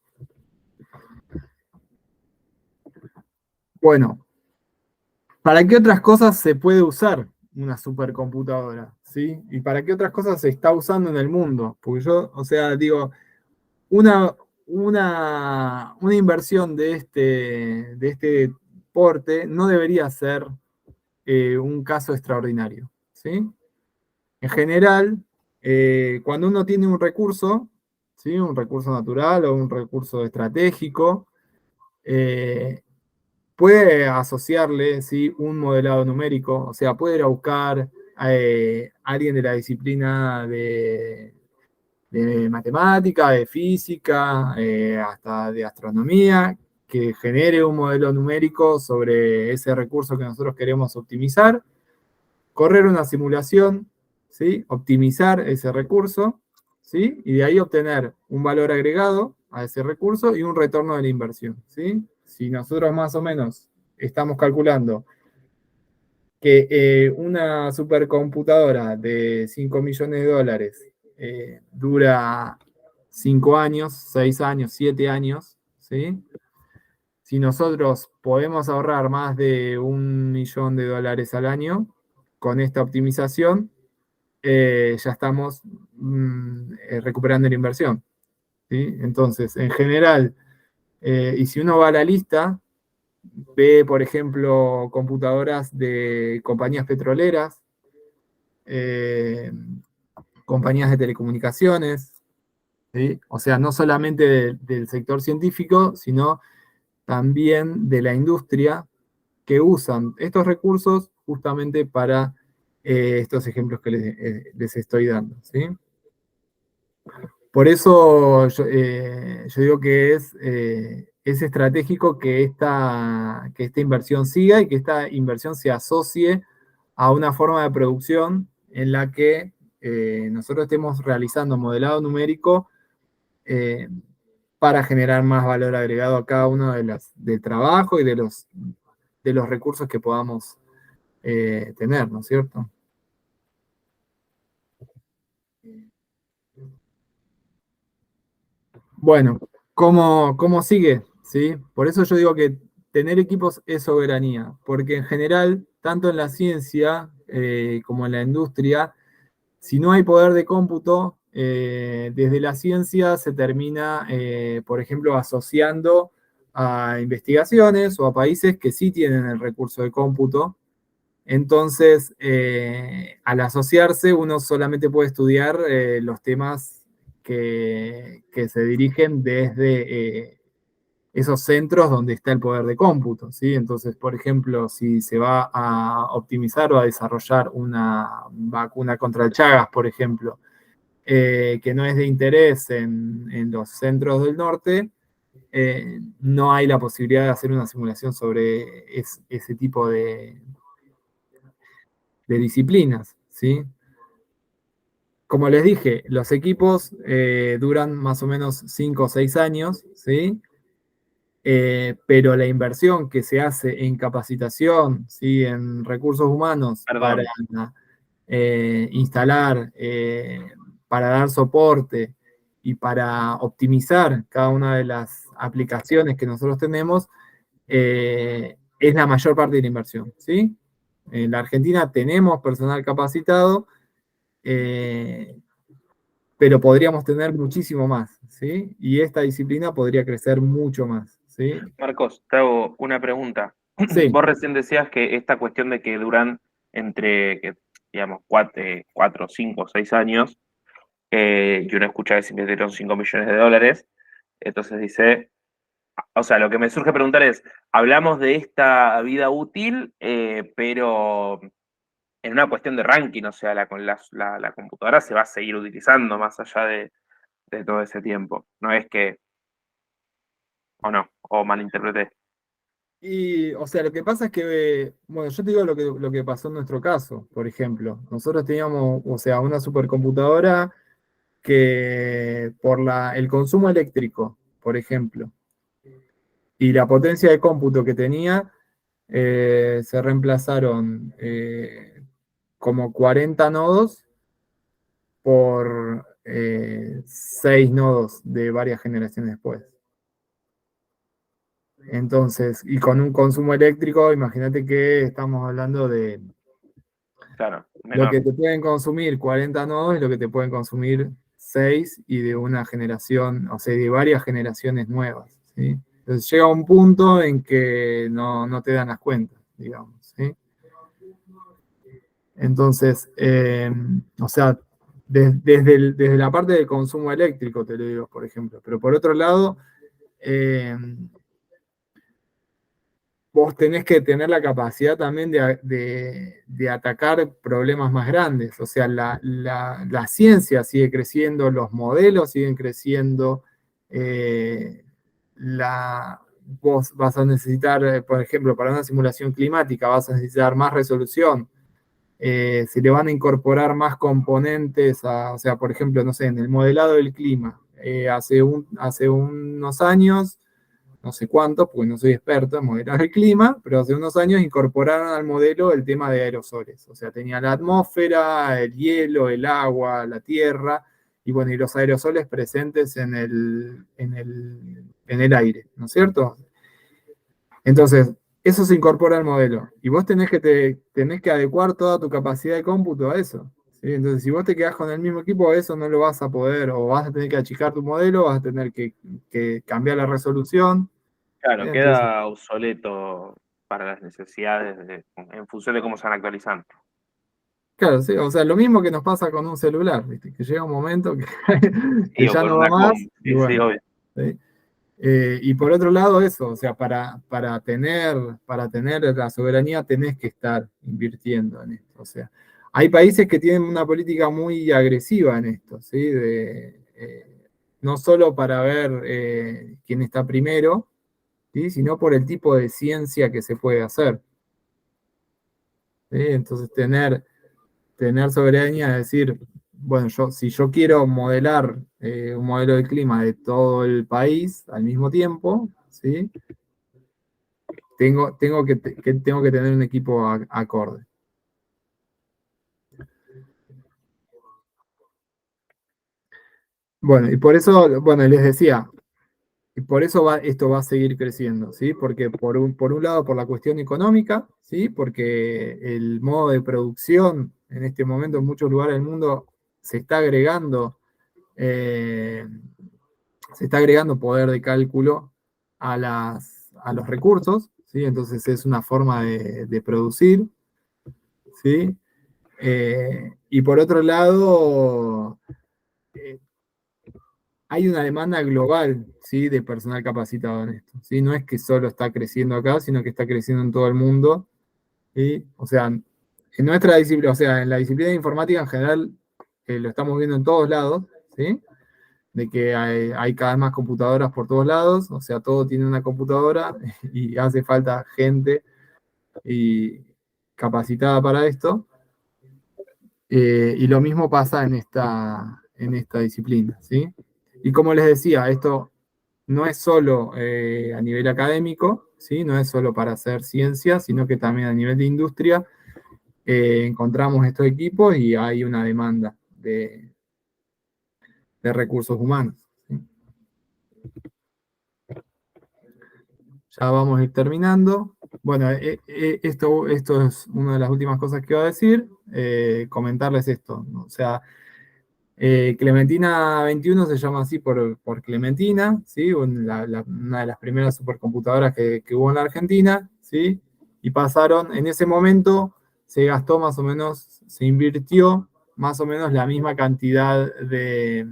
Bueno, ¿para qué otras cosas se puede usar una supercomputadora? ¿Sí? ¿Y para qué otras cosas se está usando en el mundo? Porque yo, o sea, digo, una inversión de este porte no debería ser un caso extraordinario. ¿Sí? En general, cuando uno tiene un recurso, ¿sí? Un recurso natural o un recurso estratégico, puede asociarle, ¿sí? Un modelado numérico, o sea, puede ir a buscar a alguien de la disciplina de matemática, de física, hasta de astronomía, que genere un modelo numérico sobre ese recurso que nosotros queremos optimizar, correr una simulación, ¿sí? Optimizar ese recurso, ¿sí? Y de ahí obtener un valor agregado a ese recurso y un retorno de la inversión, ¿sí? Si nosotros más o menos estamos calculando que una supercomputadora de $5 millones dura 5 años, 6 años, 7 años, ¿sí? Si nosotros podemos ahorrar más de $1 millón al año con esta optimización, ya estamos recuperando la inversión, ¿sí? Entonces, en general, y si uno va a la lista, ve, por ejemplo, computadoras de compañías petroleras, eh, compañías de telecomunicaciones, ¿sí? O sea, no solamente del sector científico, sino también de la industria que usan estos recursos justamente para estos ejemplos que les estoy dando, ¿sí? Por eso yo digo que es estratégico que esta inversión siga y que esta inversión se asocie a una forma de producción en la que nosotros estemos realizando modelado numérico eh, para generar más valor agregado a cada uno del trabajo y de los recursos que podamos tener, ¿no es cierto? Bueno, ¿cómo sigue? ¿Sí? Por eso yo digo que tener equipos es soberanía, porque en general, tanto en la ciencia como en la industria, si no hay poder de cómputo, desde la ciencia se termina, por ejemplo, asociando a investigaciones o a países que sí tienen el recurso de cómputo. Entonces, al asociarse, uno solamente puede estudiar los temas que se dirigen desde esos centros donde está el poder de cómputo, ¿sí? Entonces, por ejemplo, si se va a optimizar o a desarrollar una vacuna contra el Chagas, por ejemplo, que no es de interés en los centros del norte, no hay la posibilidad de hacer una simulación sobre ese tipo de disciplinas, ¿sí? Como les dije, los equipos duran más o menos 5 o 6 años, ¿sí? Pero la inversión que se hace en capacitación, ¿sí? En recursos humanos Perdón. para instalar, para dar soporte y para optimizar cada una de las aplicaciones que nosotros tenemos, es la mayor parte de la inversión, ¿sí? En la Argentina tenemos personal capacitado, pero podríamos tener muchísimo más, ¿sí? Y esta disciplina podría crecer mucho más, ¿sí? Marcos, te hago una pregunta. Sí, Vos recién decías que esta cuestión de que duran digamos, 4, 5, 6 años, que uno escucha que se invirtieron $5 millones, entonces dice, o sea, lo que me surge preguntar es, hablamos de esta vida útil, pero en una cuestión de ranking, o sea, la computadora se va a seguir utilizando más allá de todo ese tiempo. No es que, o no, o malinterpreté. Y, o sea, lo que pasa es que, bueno, yo te digo lo que pasó en nuestro caso, por ejemplo. Nosotros teníamos, o sea, una supercomputadora que por el consumo eléctrico, por ejemplo, y la potencia de cómputo que tenía, se reemplazaron como 40 nodos por 6 nodos de varias generaciones después. Entonces, y con un consumo eléctrico, imagínate que estamos hablando de Claro, lo menor. que te pueden consumir 40 nodos y lo que te pueden consumir 6 y de una generación, o sea, de varias generaciones nuevas, ¿sí? Entonces llega un punto en que no te dan las cuentas, digamos, ¿sí? Entonces, o sea, desde la parte del consumo eléctrico, te lo digo, por ejemplo, pero por otro lado, eh, vos tenés que tener la capacidad también de atacar problemas más grandes. O sea, la ciencia sigue creciendo, los modelos siguen creciendo. eh, Vos vas a necesitar, por ejemplo, para una simulación climática, vas a necesitar más resolución. Se le van a incorporar más componentes, o sea, por ejemplo, no sé, en el modelado del clima. Hace unos años no sé cuánto, porque no soy experto en modelar el clima, pero hace unos años incorporaron al modelo el tema de aerosoles. O sea, tenía la atmósfera, el hielo, el agua, la tierra, y bueno, y los aerosoles presentes en el aire, ¿no es cierto? Entonces, eso se incorpora al modelo. Y vos tenés que adecuar toda tu capacidad de cómputo a eso. ¿Sí? Entonces, si vos te quedás con el mismo equipo, eso no lo vas a poder, o vas a tener que achicar tu modelo, vas a tener que cambiar la resolución. Claro, Entonces, queda obsoleto para las necesidades en función de cómo se van actualizando. claro, sí, o sea, lo mismo que nos pasa con un celular, ¿viste? Que llega un momento que, Sí, que o ya con no va una más, combi, y sí, sí, bueno, obvio. ¿sí? Y por otro lado, eso, o sea, para tener la soberanía tenés que estar invirtiendo en esto. O sea, hay países que tienen una política muy agresiva en esto, ¿sí? No solo para ver quién está primero, ¿sí? Sino por el tipo de ciencia que se puede hacer. ¿Sí? Entonces, tener soberanía, es decir, bueno, si yo quiero modelar un modelo de clima de todo el país al mismo tiempo, ¿sí? Tengo que tener un equipo acorde. Bueno, y por eso, bueno, les decía, y por eso esto va a seguir creciendo, ¿sí? Porque por un lado, por la cuestión económica, ¿sí? Porque el modo de producción en este momento en muchos lugares del mundo se está agregando eh, se está agregando poder de cálculo a los recursos, ¿sí? Entonces es una forma de producir, ¿sí? Y por otro lado, eh, hay una demanda global, ¿sí? De personal capacitado en esto, ¿sí? No es que solo está creciendo acá, sino que está creciendo en todo el mundo, ¿sí? O sea, en nuestra disciplina, o sea, en la disciplina de informática en general, lo estamos viendo en todos lados, ¿sí? De que hay cada vez más computadoras por todos lados, o sea, todo tiene una computadora y hace falta gente y capacitada para esto. Y lo mismo pasa en esta disciplina, ¿sí? Y como les decía, esto no es solo a nivel académico, ¿sí? No es solo para hacer ciencia, sino que también a nivel de industria encontramos estos equipos y hay una demanda de recursos humanos, ¿sí? Ya vamos a ir terminando. Bueno, esto es una de las últimas cosas que iba a decir. Comentarles esto, ¿no? O sea, Clementina 21 se llama así por Clementina, ¿sí? Una de las primeras supercomputadoras que hubo en la Argentina, ¿sí? Y pasaron, en ese momento se gastó más o menos, se invirtió más o menos la misma cantidad de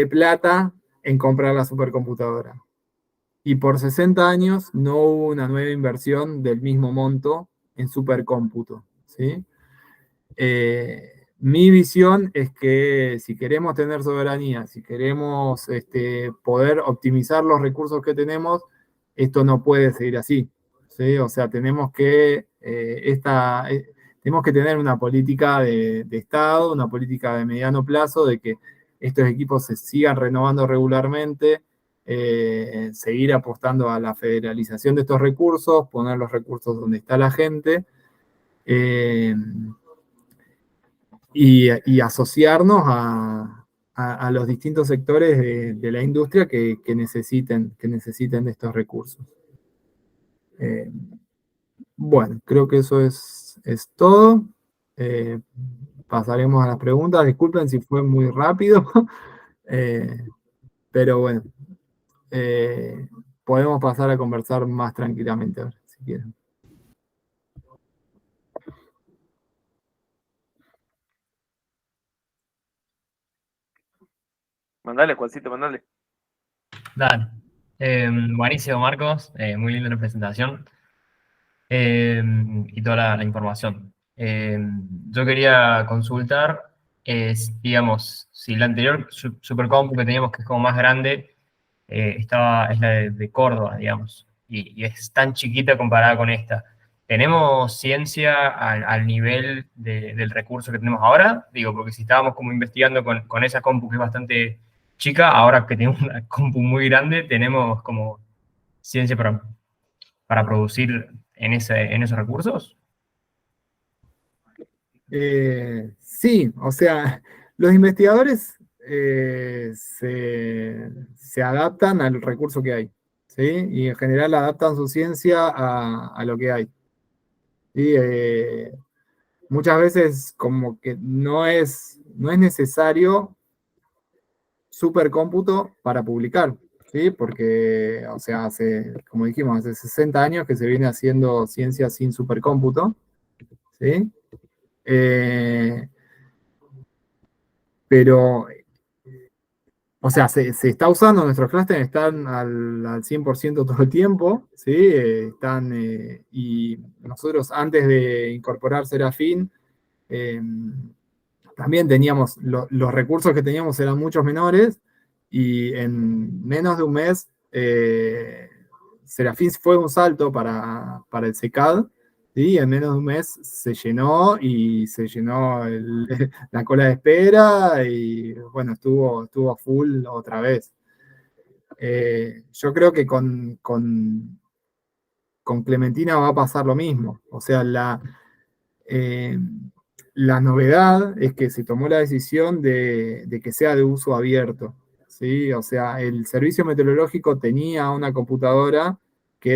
plata en comprar la supercomputadora. Y por 60 años no hubo una nueva inversión del mismo monto en supercómputo, ¿sí? Mi visión es que si queremos tener soberanía, si queremos poder optimizar los recursos que tenemos, esto no puede seguir así, ¿sí? O sea, tenemos que tener una política de Estado, una política de mediano plazo, de que estos equipos se sigan renovando regularmente, seguir apostando a la federalización de estos recursos, poner los recursos donde está la gente, y asociarnos a los distintos sectores de la industria que necesiten de estos recursos. Bueno, creo que eso es todo. Pasaremos a las preguntas. Disculpen si fue muy rápido, pero bueno, podemos pasar a conversar más tranquilamente ahora, si quieren. Mandale, Juancito, mandale. Dale. Buenísimo, Marcos. Muy linda la presentación y toda la información. Yo quería consultar, digamos, si la anterior supercompu que teníamos, que es como más grande, es la de Córdoba, digamos, y es tan chiquita comparada con esta. ¿Tenemos ciencia al nivel del recurso que tenemos ahora? Digo, porque si estábamos como investigando con esa compu que es bastante chica, ahora que tenemos una compu muy grande, tenemos como ciencia para producir en esos recursos. Sí, o sea, los investigadores se adaptan al recurso que hay, ¿sí? Y en general adaptan su ciencia a lo que hay. ¿Sí? Muchas veces como que no es necesario supercómputo para publicar, ¿sí? Porque, o sea, como dijimos, hace 60 años que se viene haciendo ciencia sin supercómputo, ¿sí? Pero, o sea, se está usando, nuestros clústeres están al 100% todo el tiempo, ¿sí? Y nosotros antes de incorporar Serafin, también teníamos, los recursos que teníamos eran muchos menores, y en menos de un mes, Serafin fue un salto para el SECAD, ¿sí? En menos de un mes se llenó, y se llenó la cola de espera, y bueno, estuvo a full otra vez. Yo creo que con Clementina va a pasar lo mismo. O sea, la novedad es que se tomó la decisión de que sea de uso abierto, ¿sí? O sea, el servicio meteorológico tenía una computadora que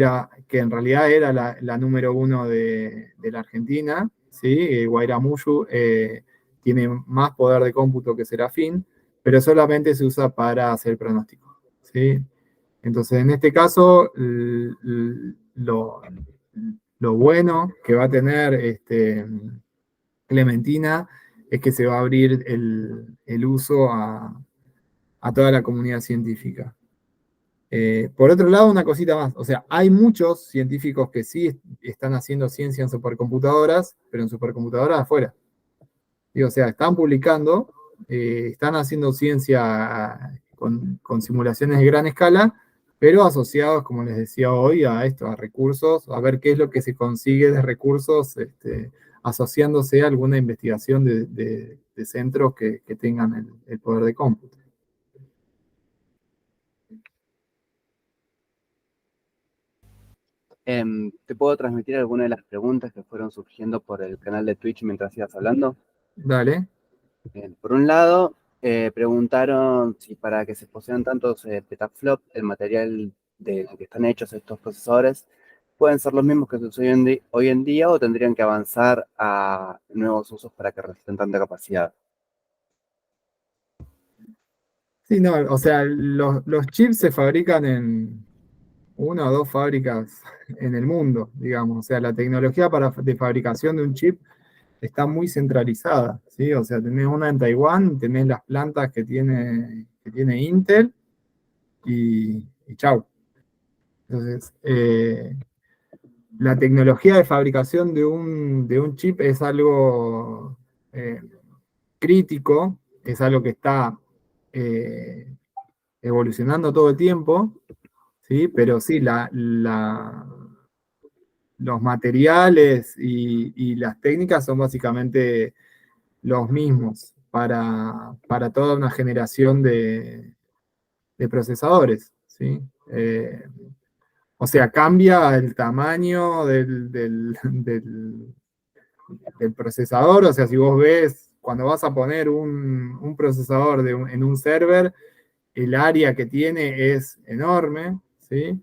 en realidad era la número 1 de la Argentina, ¿sí? Guairamuyu tiene más poder de cómputo que Serafin, pero solamente se usa para hacer pronóstico, ¿sí? Entonces, en este caso, lo bueno que va a tener Clementina es que se va a abrir el uso a toda la comunidad científica. Por otro lado, una cosita más, o sea, hay muchos científicos que sí están haciendo ciencia en supercomputadoras, pero en supercomputadoras afuera. Y, o sea, están publicando, están haciendo ciencia con simulaciones de gran escala, pero asociados, como les decía hoy, a recursos, a ver qué es lo que se consigue de recursos, asociándose a alguna investigación de centros que tengan el poder de cómputo. ¿Te puedo transmitir alguna de las preguntas que fueron surgiendo por el canal de Twitch mientras ibas hablando? Dale. Por un lado, preguntaron si para que se posean tantos petaflop, el material de que están hechos estos procesadores, ¿pueden ser los mismos que se usan hoy en día o tendrían que avanzar a nuevos usos para que resisten tanta capacidad? Sí, no, o sea, los chips se fabrican en una o dos fábricas en el mundo, digamos. O sea, la tecnología de fabricación de un chip está muy centralizada, ¿sí? O sea, tenés una en Taiwán, tenés las plantas que tiene Intel, y chau. Entonces, la tecnología de fabricación de un chip es algo crítico, es algo que está evolucionando todo el tiempo, ¿sí? Pero sí, los materiales y las técnicas son básicamente los mismos para toda una generación de procesadores, ¿sí? O sea, cambia el tamaño del procesador, o sea, si vos ves, cuando vas a poner un procesador en un server, el área que tiene es enorme, ¿sí?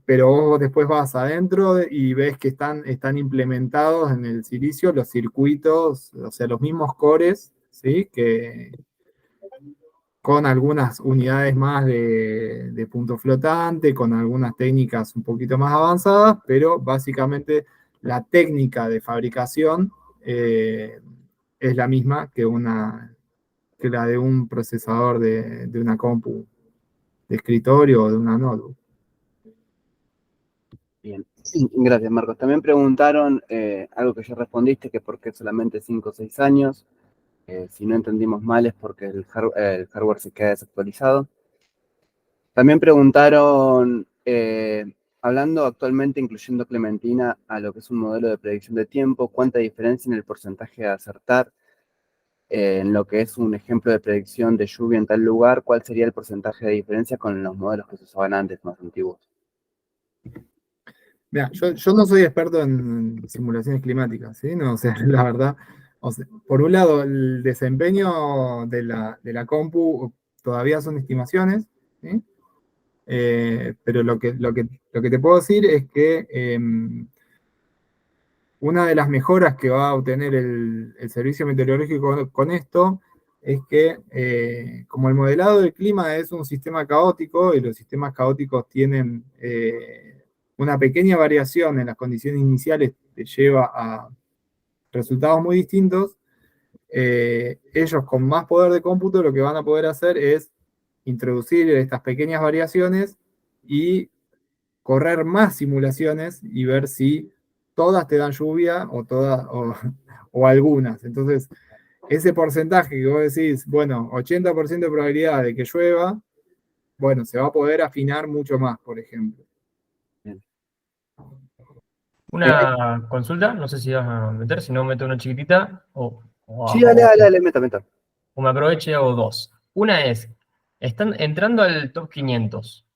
Pero vos después vas adentro y ves que están implementados en el silicio los circuitos, o sea, los mismos cores, ¿sí? Que con algunas unidades más de punto flotante, con algunas técnicas un poquito más avanzadas, pero básicamente la técnica de fabricación es la misma que la de un procesador de una compu de escritorio o de una notebook. Bien, gracias Marcos. También preguntaron algo que ya respondiste, que por qué solamente 5 o 6 años. Si no entendimos mal es porque el hardware se queda desactualizado. También preguntaron, hablando actualmente, incluyendo Clementina, a lo que es un modelo de predicción de tiempo, ¿cuánta diferencia en el porcentaje de acertar en lo que es un ejemplo de predicción de lluvia en tal lugar? ¿Cuál sería el porcentaje de diferencia con los modelos que se usaban antes, más antiguos? Mira, yo no soy experto en simulaciones climáticas, ¿sí? No, o sea, la verdad, o sea, por un lado, el desempeño de la compu todavía son estimaciones, ¿sí? Pero lo que te puedo decir es que una de las mejoras que va a obtener el servicio meteorológico con esto es que, como el modelado del clima es un sistema caótico y los sistemas caóticos tienen una pequeña variación en las condiciones iniciales que lleva a resultados muy distintos, ellos con más poder de cómputo lo que van a poder hacer es introducir estas pequeñas variaciones y correr más simulaciones y ver si todas te dan lluvia o algunas. Entonces, ese porcentaje que vos decís, bueno, 80% de probabilidad de que llueva, bueno, se va a poder afinar mucho más, por ejemplo. Una consulta, no sé si vas a meter, si no meto una chiquitita Sí, dale, meta. o me aproveche o dos. Una es, están entrando al top 500.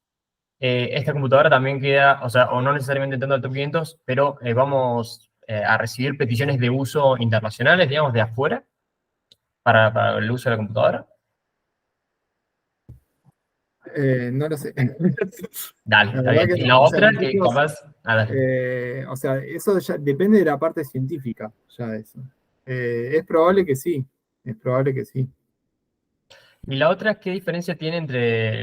Esta computadora también queda, o sea, o no necesariamente entrando al top 500, pero vamos a recibir peticiones de uso internacionales, digamos, de afuera, para el uso de la computadora. No lo sé. Dale, La está verdad bien. que Y no. la O sea, otra, que nosotros, capaz. Dale. o sea, eso ya depende de la parte científica, ya eso. Es probable que sí, es probable que sí. Y la otra, ¿qué diferencia tiene entre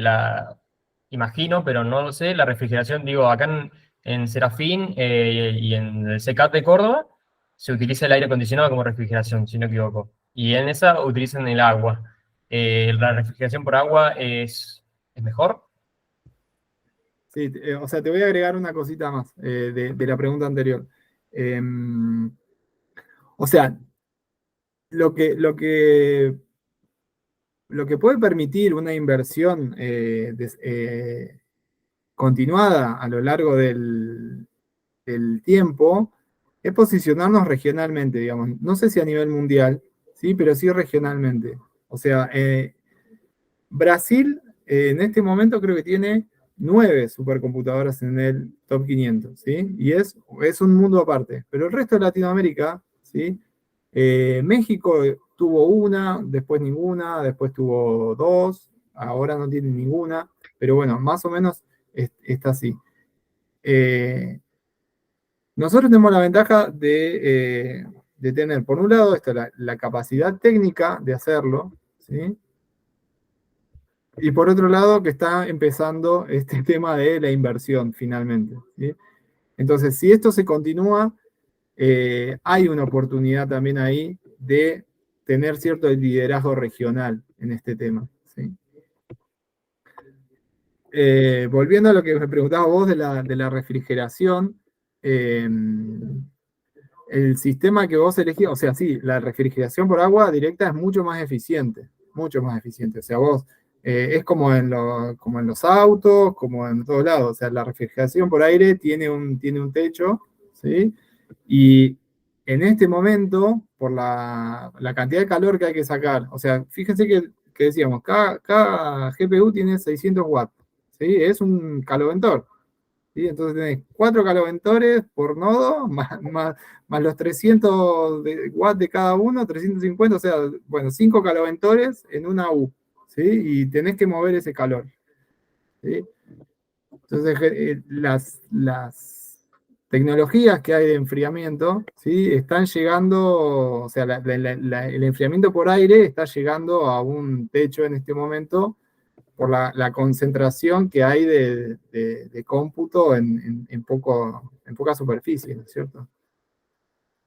imagino, pero no lo sé, la refrigeración? Digo, acá en Serafín y en el CECAT de Córdoba se utiliza el aire acondicionado como refrigeración, si no me equivoco. Y en esa utilizan el agua. ¿La refrigeración por agua es mejor? Sí, o sea, te voy a agregar una cosita más de la pregunta anterior. O sea, lo que, lo que, lo que puede permitir una inversión continuada a lo largo del tiempo es posicionarnos regionalmente, digamos. No sé si a nivel mundial, ¿sí? Pero sí regionalmente. O sea, Brasil en este momento creo que tiene 9 supercomputadoras en el top 500, ¿sí? Y es un mundo aparte. Pero el resto de Latinoamérica, ¿sí? México tuvo una, después ninguna, después tuvo 2, ahora no tiene ninguna, pero bueno, más o menos está así. Nosotros tenemos la ventaja de tener, por un lado, la capacidad técnica de hacerlo, ¿sí? Y por otro lado, que está empezando este tema de la inversión, finalmente, ¿sí? Entonces, si esto se continúa, hay una oportunidad también ahí de tener cierto liderazgo regional en este tema, ¿sí? volviendo a lo que me preguntabas vos de la refrigeración, el sistema que vos elegís, o sea, sí, la refrigeración por agua directa es mucho más eficiente, mucho más eficiente. O sea, vos, es como en los autos, como en todos lados. O sea, la refrigeración por aire tiene un techo, ¿sí? Y en este momento, por la cantidad de calor que hay que sacar, o sea, fíjense que decíamos, cada GPU tiene 600 watts, ¿sí? Es un caloventor. ¿Sí? Entonces tenés 4 caloventores por nodo, más los 300 watts de cada uno, 350, o sea, bueno, 5 caloventores en una U, ¿sí? Y tenés que mover ese calor, ¿sí? Entonces, las tecnologías que hay de enfriamiento, ¿sí? Están llegando, o sea, el enfriamiento por aire está llegando a un techo en este momento por la concentración que hay de cómputo en poca superficie, ¿no es cierto?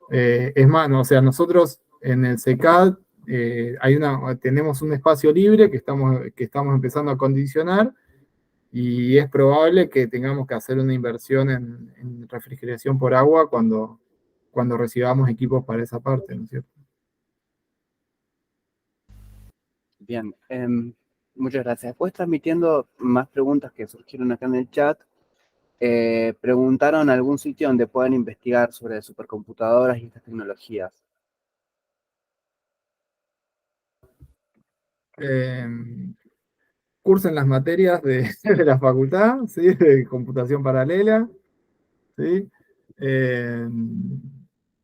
Es más, ¿no? O sea, nosotros en el CECAD tenemos un espacio libre que estamos empezando a acondicionar y es probable que tengamos que hacer una inversión en refrigeración por agua cuando recibamos equipos para esa parte, ¿no es cierto? Bien, muchas gracias. Después transmitiendo más preguntas que surgieron acá en el chat, preguntaron algún sitio donde puedan investigar sobre supercomputadoras y estas tecnologías. Cursen las materias de la facultad, ¿sí? De computación paralela, ¿sí?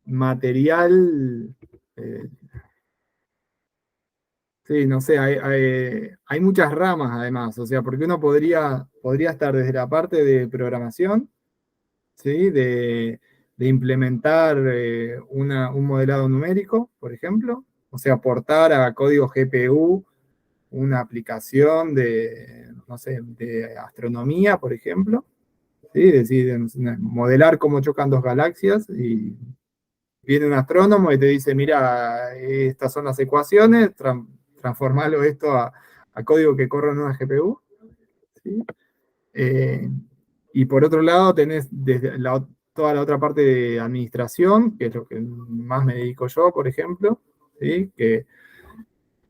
Material, eh, sí, no sé, hay muchas ramas además, o sea, porque uno podría estar desde la parte de programación, ¿sí? De implementar un modelado numérico, por ejemplo, o sea, aportar a código GPU una aplicación no sé, de astronomía, por ejemplo, ¿sí? Es decir, modelar cómo chocan dos galaxias y viene un astrónomo y te dice, mira, estas son las ecuaciones, transformalo esto a código que corre en una GPU, ¿sí? Y por otro lado tenés toda la otra parte de administración, que es lo que más me dedico yo, por ejemplo, ¿sí? Que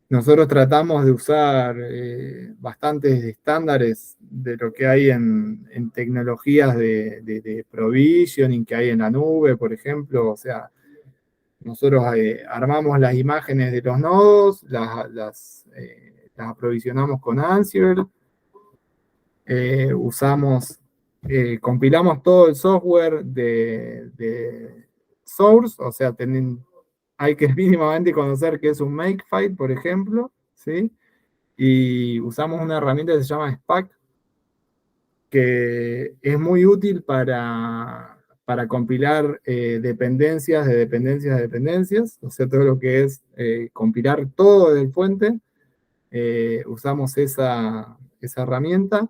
nosotros tratamos de usar bastantes estándares de lo que hay en tecnologías de provisioning que hay en la nube, por ejemplo. O sea, nosotros armamos las imágenes de los nodos, las aprovisionamos con Ansible, compilamos todo el software de Source, o sea, hay que mínimamente conocer qué es un Makefile, por ejemplo, ¿sí? Y usamos una herramienta que se llama SPAC, que es muy útil para compilar dependencias de dependencias de dependencias, o sea, todo lo que es compilar todo del fuente, usamos esa herramienta.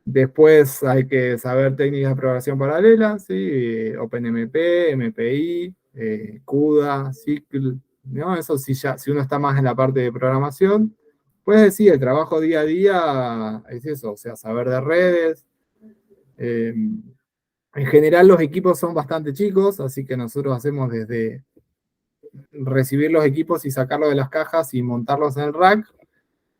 Después hay que saber técnicas de programación paralela, ¿sí? OpenMP, MPI, CUDA, SYCL, ¿no? Eso sí, si uno está más en la parte de programación, pues decir, el trabajo día a día es eso, o sea, saber de redes. En general los equipos son bastante chicos, así que nosotros hacemos desde recibir los equipos y sacarlos de las cajas y montarlos en el rack,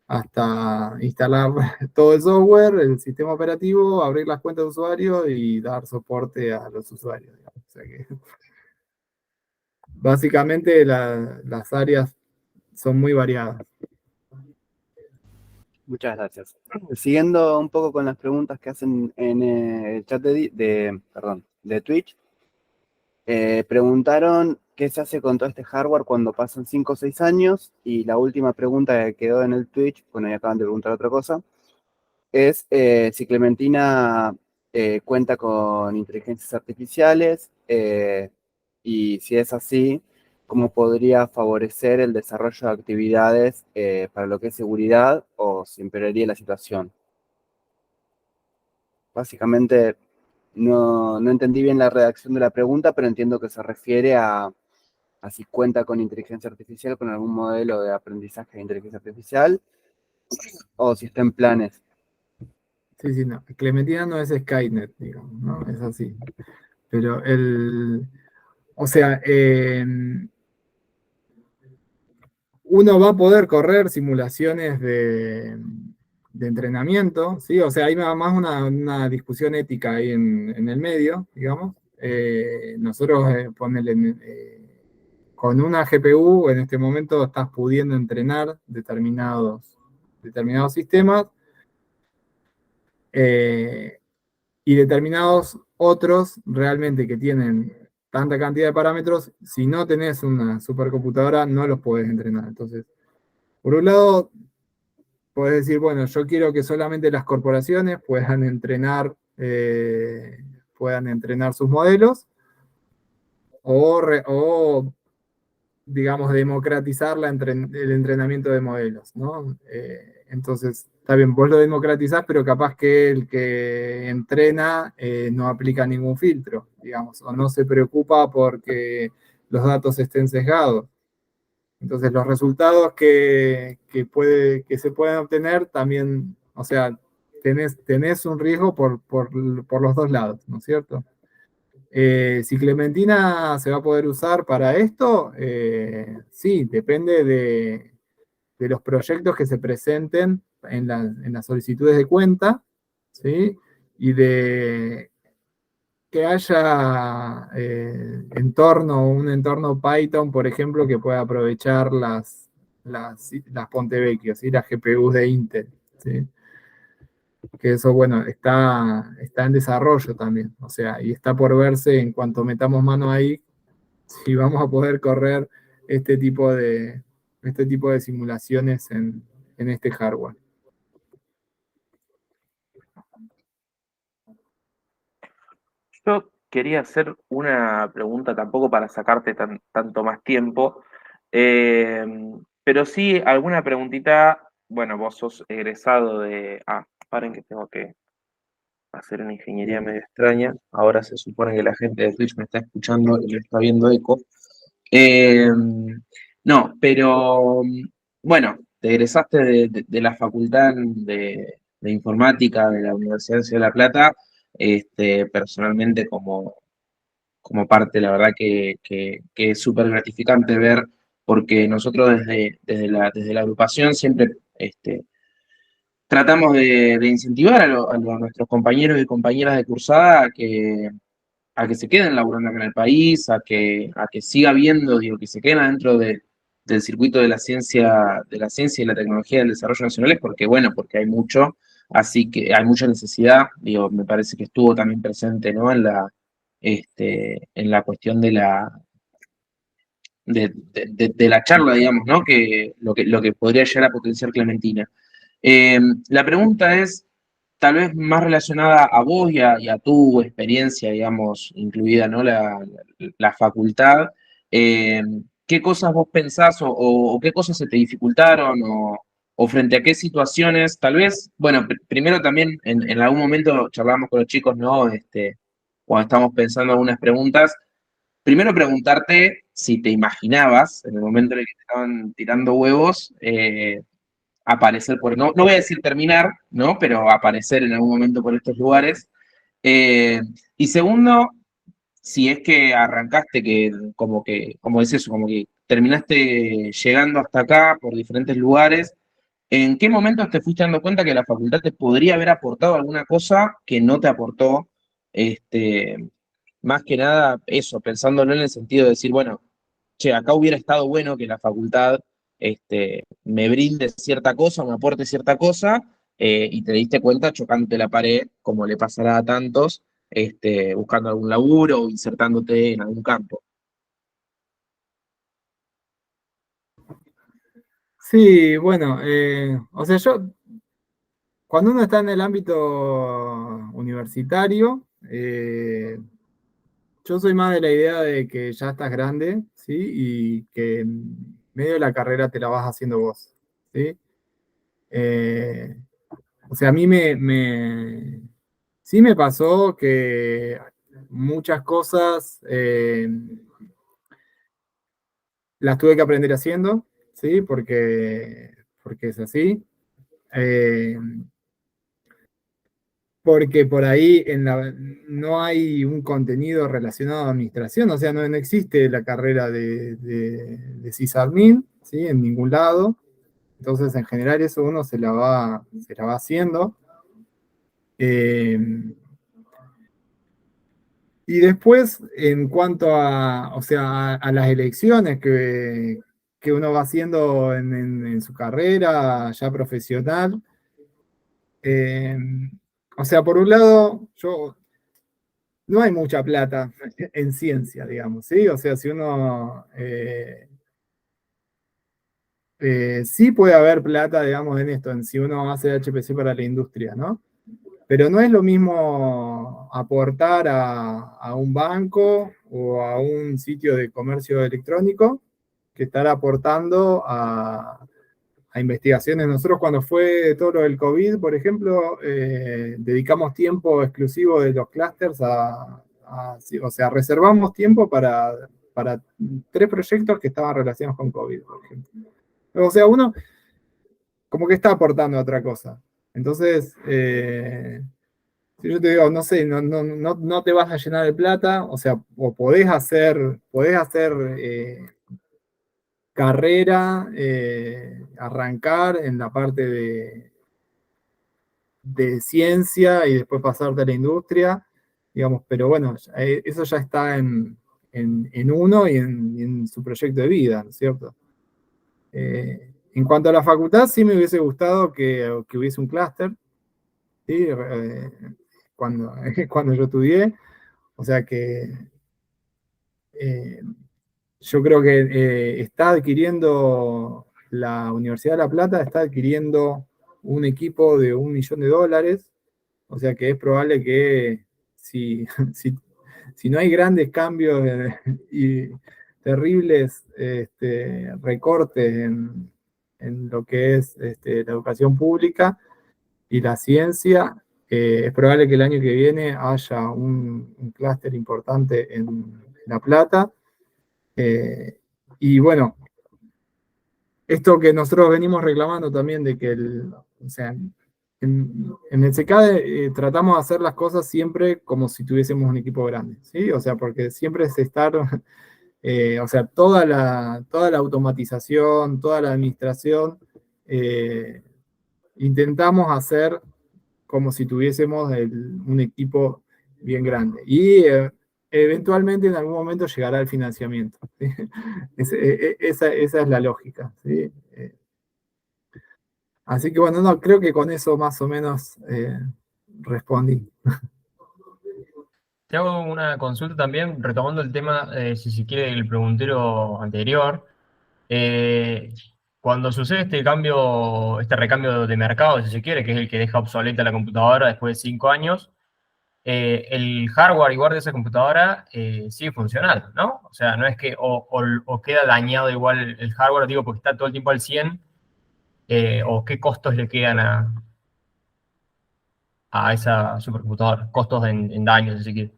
hasta instalar todo el software, el sistema operativo, abrir las cuentas de usuario y dar soporte a los usuarios, digamos. O sea que, básicamente las áreas son muy variadas. Muchas gracias. Siguiendo un poco con las preguntas que hacen en el chat de Twitch, preguntaron qué se hace con todo este hardware cuando pasan 5 o 6 años, y la última pregunta que quedó en el Twitch, bueno, ya acaban de preguntar otra cosa, es si Clementina cuenta con inteligencias artificiales, y si es así, cómo podría favorecer el desarrollo de actividades para lo que es seguridad, o si empeoraría la situación. Básicamente, no entendí bien la redacción de la pregunta, pero entiendo que se refiere a si cuenta con inteligencia artificial, con algún modelo de aprendizaje de inteligencia artificial, o si está en planes. Sí, no. Clementina no es Skynet, digamos, ¿no? Es así. Pero o sea, uno va a poder correr simulaciones de entrenamiento, ¿sí? O sea, hay más una discusión ética ahí en el medio, digamos. Nosotros, con una GPU en este momento estás pudiendo entrenar determinados sistemas, y determinados otros realmente que tienen tanta cantidad de parámetros, si no tenés una supercomputadora no los podés entrenar. Entonces, por un lado, podés decir, bueno, yo quiero que solamente las corporaciones puedan entrenar sus modelos, o digamos, democratizar el entrenamiento de modelos, ¿no? Entonces, está bien, vos lo democratizás, pero capaz que el que entrena no aplica ningún filtro, digamos, o no se preocupa porque los datos estén sesgados. Entonces, los resultados que se pueden obtener también, o sea, tenés un riesgo por los dos lados, ¿no es cierto? Si Clementina se va a poder usar para esto, sí, depende de los proyectos que se presenten en las solicitudes de cuenta, ¿sí? Y de que haya un entorno Python, por ejemplo, que pueda aprovechar las Ponte Vecchio, ¿sí? Las GPUs de Intel, ¿sí? Que eso, bueno, está en desarrollo también, o sea, y está por verse en cuanto metamos mano ahí, si vamos a poder correr este tipo de simulaciones en este hardware. Yo quería hacer una pregunta tampoco para sacarte tanto más tiempo, eh, pero sí alguna preguntita. Bueno, vos sos egresado de... Ah, paren que tengo que hacer una ingeniería medio extraña. Ahora se supone que la gente de Twitch me está escuchando y me está viendo eco. Eh, no, pero bueno, te egresaste de la Facultad de Informática de la Universidad de Ciudad de La Plata, personalmente como parte, la verdad que es súper gratificante ver, porque nosotros desde la agrupación siempre tratamos de incentivar a nuestros compañeros y compañeras de cursada a que se queden laburando acá en el país, a que siga habiendo, digo, que se queden adentro del circuito de la ciencia y la tecnología del desarrollo nacionales, porque bueno, porque hay mucho, así que hay mucha necesidad, digo, me parece que estuvo también presente, ¿no? En la cuestión de la charla, digamos, ¿no? Que lo que podría llegar a potenciar Clementina. La pregunta es tal vez más relacionada a vos y a tu experiencia, digamos, incluida, ¿no? La facultad. Eh, ¿Qué cosas vos pensás o qué cosas se te dificultaron o frente a qué situaciones? Tal vez, bueno, primero también en algún momento charlamos con los chicos, ¿no? Cuando estamos pensando algunas preguntas. Primero preguntarte si te imaginabas, en el momento en el que te estaban tirando huevos, aparecer no voy a decir terminar, ¿no? Pero aparecer en algún momento por estos lugares. Y segundo, si es que arrancaste como es eso, como que terminaste llegando hasta acá por diferentes lugares, ¿en qué momentos te fuiste dando cuenta que la facultad te podría haber aportado alguna cosa que no te aportó? Este, Más que nada eso, pensándolo en el sentido de decir, bueno, che, acá hubiera estado bueno que la facultad me brinde cierta cosa, me aporte cierta cosa, y te diste cuenta chocándote la pared, como le pasará a tantos, buscando algún laburo o insertándote en algún campo. Sí, bueno, o sea, cuando uno está en el ámbito universitario, yo soy más de la idea de que ya estás grande, ¿sí? Y que en medio de la carrera te la vas haciendo vos, ¿sí? Eh, o sea, a mí sí me pasó que muchas cosas las tuve que aprender haciendo, ¿sí? Porque es así. Eh, porque por ahí no hay un contenido relacionado a administración, o sea, no existe la carrera de sysadmin, ¿sí? En ningún lado. Entonces, en general, eso uno se la va haciendo. Y después, en cuanto a, o sea, a las elecciones que uno va haciendo en su carrera ya profesional, o sea, por un lado, no hay mucha plata en ciencia, digamos, ¿sí? O sea, si uno sí puede haber plata, digamos, en esto, en si uno hace HPC para la industria, ¿no? Pero no es lo mismo aportar a un banco o a un sitio de comercio electrónico que estar aportando a investigaciones. Nosotros cuando fue todo lo del COVID, por ejemplo, dedicamos tiempo exclusivo de los clústeres o sea, reservamos tiempo para 3 proyectos que estaban relacionados con COVID, por ejemplo. O sea, uno como que está aportando a otra cosa. Entonces, si yo te digo, no sé, no te vas a llenar de plata, o sea, o podés hacer carrera, arrancar en la parte de ciencia y después pasarte a la industria, digamos, pero bueno, eso ya está en uno y en su proyecto de vida, ¿no es cierto? En cuanto a la facultad, sí me hubiese gustado que hubiese un clúster, ¿sí? Cuando yo estudié, o sea que yo creo que está adquiriendo, la Universidad de La Plata está adquiriendo un equipo de $1 millón, o sea que es probable que si, si no hay grandes cambios y terribles recortes en lo que es la educación pública y la ciencia, es probable que el año que viene haya un clúster importante en La Plata. Y bueno, esto que nosotros venimos reclamando también de que o sea, en el CECADE tratamos de hacer las cosas siempre como si tuviésemos un equipo grande, ¿sí? O sea, porque siempre es estar, o sea, toda la automatización, toda la administración, intentamos hacer como si tuviésemos un equipo bien grande. Y eventualmente en algún momento llegará el financiamiento, ¿sí? Esa es la lógica, ¿sí? Así que bueno, no, creo que con eso más o menos respondí. Te hago una consulta también, retomando el tema, si se quiere, el preguntero anterior. Eh, Cuando sucede este cambio, este recambio de mercado, si se quiere, que es el que deja obsoleta la computadora después de 5 años, el hardware igual de esa computadora sigue funcionando, ¿no? O sea, no es que o queda dañado igual el hardware, digo, porque está todo el tiempo al 100, o qué costos le quedan a esa supercomputadora, costos en daños, si se quiere.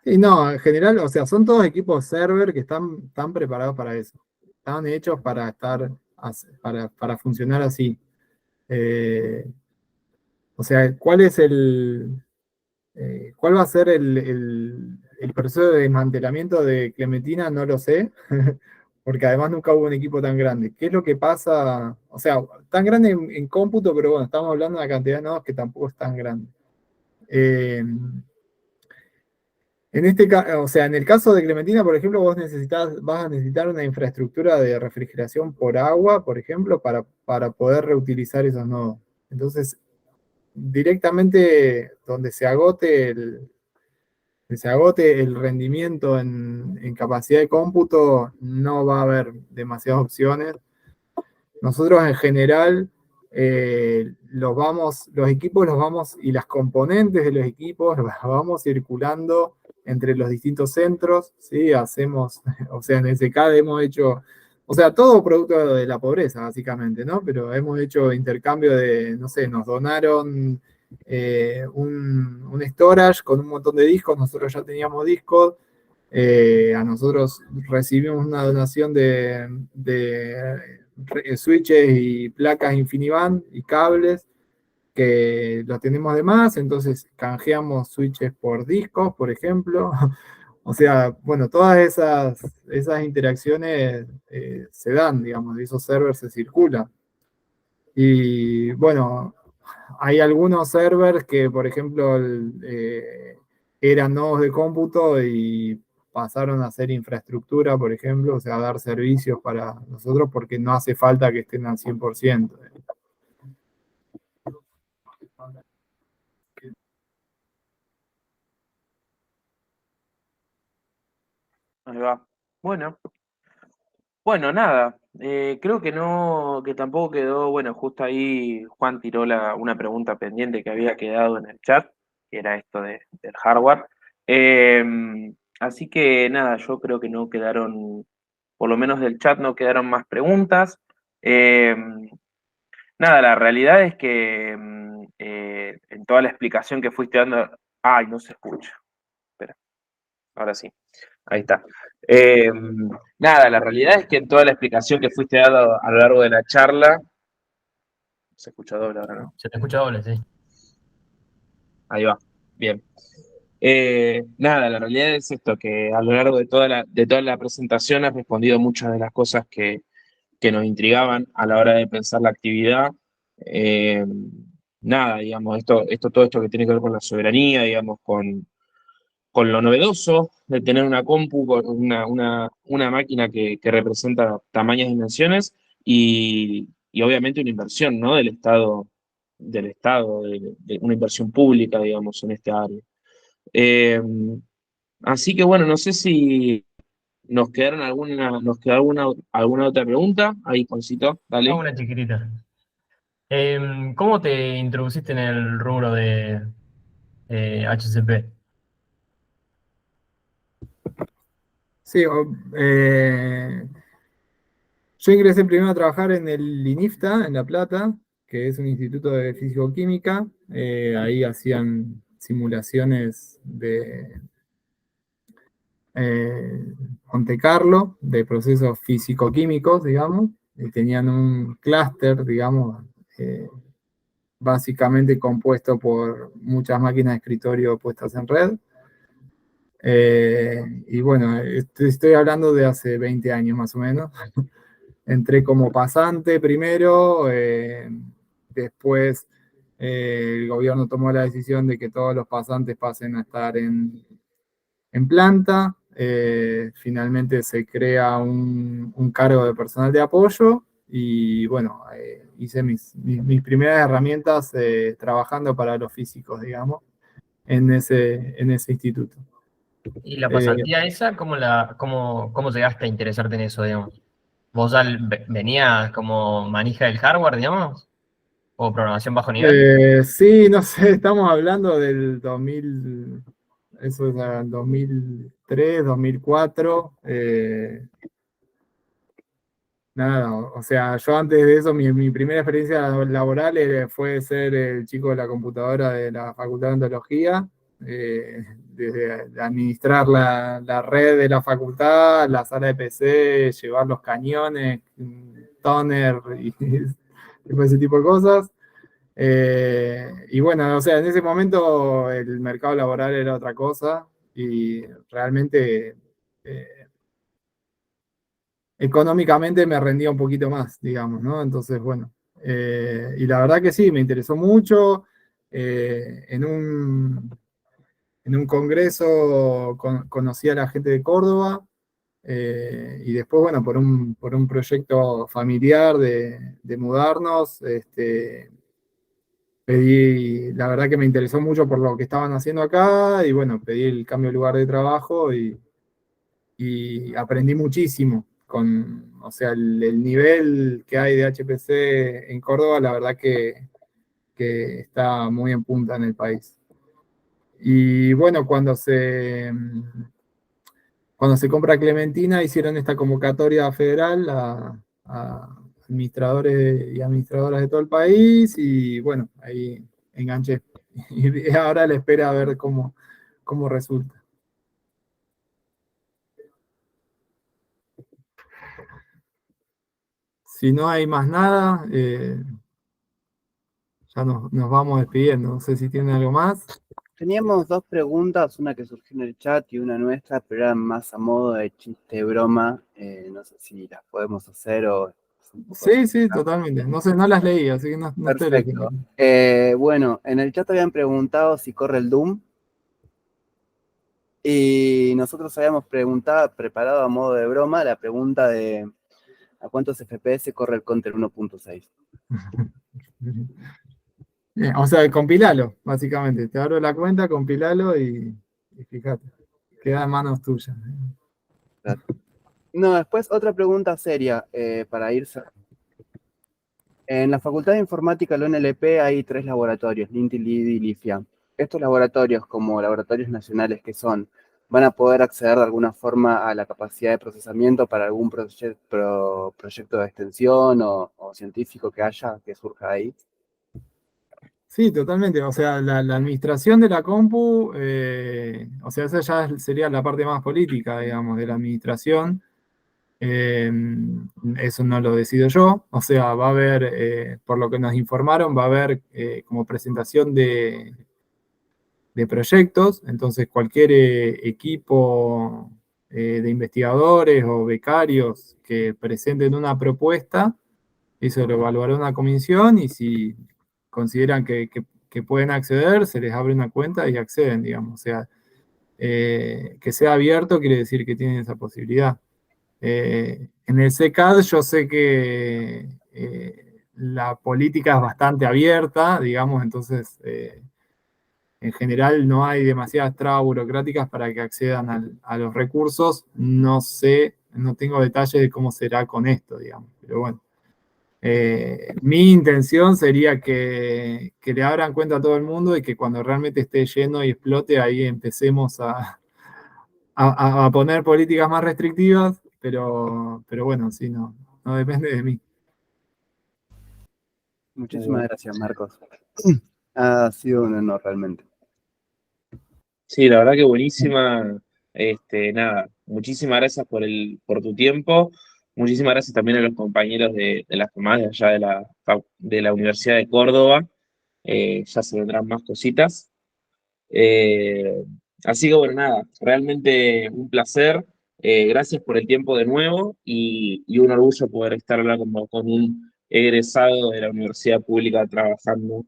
Y no, en general, o sea, son todos equipos server que están preparados para eso. Están hechos para para funcionar así. O sea, ¿cuál va a ser el proceso de desmantelamiento de Clementina? No lo sé, porque además nunca hubo un equipo tan grande. ¿Qué es lo que pasa? O sea, tan grande en cómputo, pero bueno, estamos hablando de una cantidad de nodos que tampoco es tan grande. O sea, en el caso de Clementina, por ejemplo, vas a necesitar una infraestructura de refrigeración por agua, por ejemplo, para poder reutilizar esos nodos. Entonces, directamente donde se agote el rendimiento en capacidad de cómputo, no va a haber demasiadas opciones. Nosotros en general, los equipos y las componentes de los equipos los vamos circulando entre los distintos centros, ¿sí? O sea, en el CECAD hemos hecho, o sea, todo producto de la pobreza, básicamente, ¿no? Pero hemos hecho intercambio de, no sé, nos donaron un storage con un montón de discos, nosotros ya teníamos discos, a nosotros recibimos una donación de switches y placas InfiniBand y cables que lo tenemos de más, entonces canjeamos switches por discos, por ejemplo. O sea, bueno, todas esas interacciones se dan, digamos, esos servers se circulan. Y bueno, hay algunos servers que, por ejemplo, eran nodos de cómputo y pasaron a ser infraestructura, por ejemplo, o sea, a dar servicios para nosotros porque no hace falta que estén al 100%. Ahí va. Bueno, nada. Creo que no, que tampoco quedó, bueno, justo ahí Juan tiró una pregunta pendiente que había quedado en el chat, que era esto del hardware. Así que nada, yo creo que no quedaron, por lo menos del chat no quedaron más preguntas. Eh, Nada, la realidad es que en toda la explicación que fuiste dando. Ay, no se escucha. Espera, ahora sí. Ahí está. Eh, Nada, la realidad es que en toda la explicación que fuiste dando a lo largo de la charla. Se escucha doble ahora, ¿no? Se te escucha doble, sí. Ahí va. Bien. Nada, la realidad es esto, que a lo largo de toda la presentación has respondido muchas de las cosas que nos intrigaban a la hora de pensar la actividad. Eh, Nada, digamos, todo esto que tiene que ver con la soberanía, digamos, con lo novedoso de tener una compu, con una máquina que representa tamañas dimensiones y obviamente una inversión, ¿no? Del Estado, de una inversión pública, digamos, en este área. Eh, Así que bueno, no sé si nos quedó alguna otra pregunta. Ahí, Juancito, dale. Una chiquitita. ¿Cómo te introduciste en el rubro de HCP? Sí, yo ingresé primero a trabajar en el INIFTA, en La Plata, que es un instituto de físico-química. Ahí hacían simulaciones de eh, Monte Carlo, de procesos físico-químicos, digamos, y tenían un clúster, digamos, eh, básicamente compuesto por muchas máquinas de escritorio puestas en red. Y bueno, estoy hablando de hace 20 años más o menos. Entré como pasante primero, después el gobierno tomó la decisión de que todos los pasantes pasen a estar en planta. Finalmente se crea un cargo de personal de apoyo y bueno, hice mis primeras herramientas trabajando para los físicos, digamos, en ese instituto. ¿Y la Eh, pasantía esa, cómo llegaste a interesarte en eso, digamos? ¿Vos ya venías como manija del hardware, digamos? ¿O programación bajo nivel? sí, no sé, estamos hablando del 2000, eso es el 2003, 2004. Nada, o sea, yo antes de eso, mi primera experiencia laboral fue ser el chico de la computadora de la Facultad de Ontología, desde administrar la red de la facultad, la sala de PC, llevar los cañones, toner y tipo ese tipo de cosas. Y bueno, o sea, en ese momento el mercado laboral era otra cosa y realmente económicamente me rendía un poquito más, digamos, ¿no? Entonces, bueno, y la verdad que sí, me interesó mucho. En un congreso conocí a la gente de Córdoba y después, bueno, por un proyecto familiar de mudarnos, la verdad que me interesó mucho por lo que estaban haciendo acá y bueno, pedí el cambio de lugar de trabajo y aprendí muchísimo o sea, el nivel que hay de HPC en Córdoba, la verdad que está muy en punta en el país. Y bueno, cuando se compra Clementina, hicieron esta convocatoria federal a administradores y administradoras de todo el país y bueno, ahí enganché. Y ahora la espera a ver cómo resulta. Si no hay más nada, ya nos vamos despidiendo. No sé si tienen algo más. Teníamos dos preguntas, una que surgió en el chat y una nuestra, pero eran más a modo de chiste, broma. No sé si las podemos hacer o es un poco Sí, sí, complicado. totalmente. No sé, no las leí, así que no estoy Perfecto. leyendo. Bueno, en el chat habían preguntado si corre el Doom y nosotros habíamos preparado a modo de broma la pregunta de ¿a cuántos FPS corre el Counter 1.6? Bien, o sea, compilalo, básicamente. Te abro la cuenta, compilalo y fíjate. Queda en manos tuyas. No, después otra pregunta seria para irse. En la Facultad de Informática, la UNLP, hay 3 laboratorios, Linti, Lidi y Lifia. Estos laboratorios, como laboratorios nacionales que son, ¿van a poder acceder de alguna forma a la capacidad de procesamiento para algún proyecto de extensión o científico que haya, que surja ahí? Sí, totalmente. O sea, la administración de la compu, o sea, esa ya sería la parte más política, digamos, de la administración. Eh, Eso no lo decido yo. O sea, va a haber, por lo que nos informaron, va a haber como presentación de proyectos. Entonces, cualquier equipo de investigadores o becarios que presenten una propuesta, eso lo evaluará una comisión y si consideran que pueden acceder, se les abre una cuenta y acceden, digamos. O sea, que sea abierto quiere decir que tienen esa posibilidad. En el CCAD yo sé que la política es bastante abierta, digamos, entonces en general no hay demasiadas trabas burocráticas para que accedan a los recursos. No sé, no tengo detalles de cómo será con esto, digamos, pero bueno. Mi intención sería que le abran cuenta a todo el mundo y que cuando realmente esté lleno y explote, ahí empecemos a poner políticas más restrictivas, pero bueno, sí, no depende de mí. Muchísimas gracias, Marcos. Ha sido un honor realmente. Sí, la verdad que buenísima. Nada, muchísimas gracias por tu tiempo. Muchísimas gracias también a los compañeros de las FAMAS de allá de la Universidad de Córdoba. Ya se vendrán más cositas. Eh, Así que bueno, nada, realmente un placer. Gracias por el tiempo de nuevo y un orgullo poder estar hablando con un egresado de la universidad pública trabajando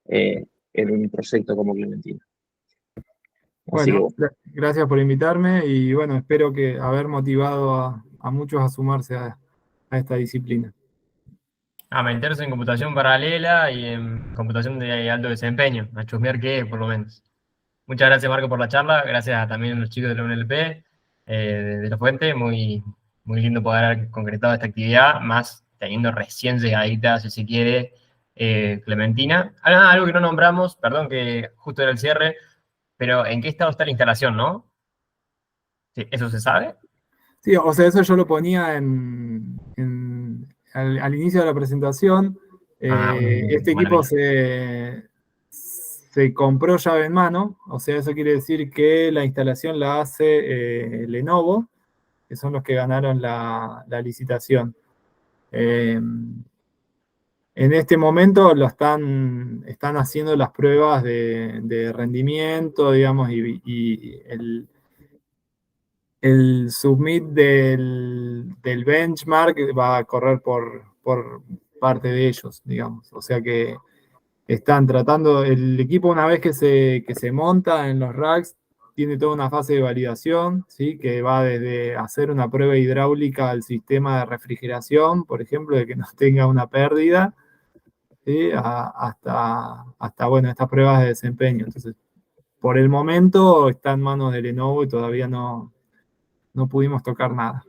en un proyecto como Clementina. Así que Bueno, bueno. gracias por invitarme y bueno, espero que haber motivado a muchos a sumarse a esta disciplina. A meterse en computación paralela y en computación de alto desempeño, a chusmear qué, por lo menos. Muchas gracias, Marco, por la charla. Gracias también a los chicos de la UNLP, de La Fuente. Muy, muy lindo poder haber concretado esta actividad, más teniendo recién llegadita, si se quiere, Clementina. Algo que no nombramos, perdón que justo era el cierre, pero ¿en qué estado está la instalación, no? Sí, ¿eso se sabe? Sí, o sea, eso yo lo ponía al inicio de la presentación. Ah, Este buena equipo mía. se compró llave en mano, o sea, eso quiere decir que la instalación la hace Lenovo, que son los que ganaron la licitación. En este momento están haciendo las pruebas de rendimiento, digamos, y el submit del benchmark va a correr por parte de ellos, digamos. O sea que están tratando, el equipo una vez que se monta en los racks, tiene toda una fase de validación, ¿sí? Que va desde hacer una prueba hidráulica al sistema de refrigeración, por ejemplo, de que no tenga una pérdida, ¿sí? Hasta, bueno, estas pruebas de desempeño. Entonces, por el momento está en manos de Lenovo y todavía no pudimos tocar nada.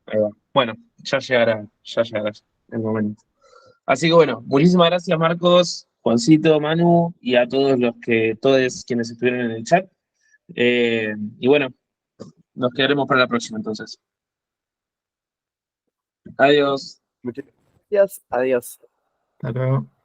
Ahí va. Bueno, ya llegará el momento. Así que bueno, muchísimas gracias Marcos, Juancito, Manu y a todos quienes estuvieron en el chat. Y bueno, nos quedaremos para la próxima entonces. Adiós. Muchas gracias. Adiós. Hasta luego.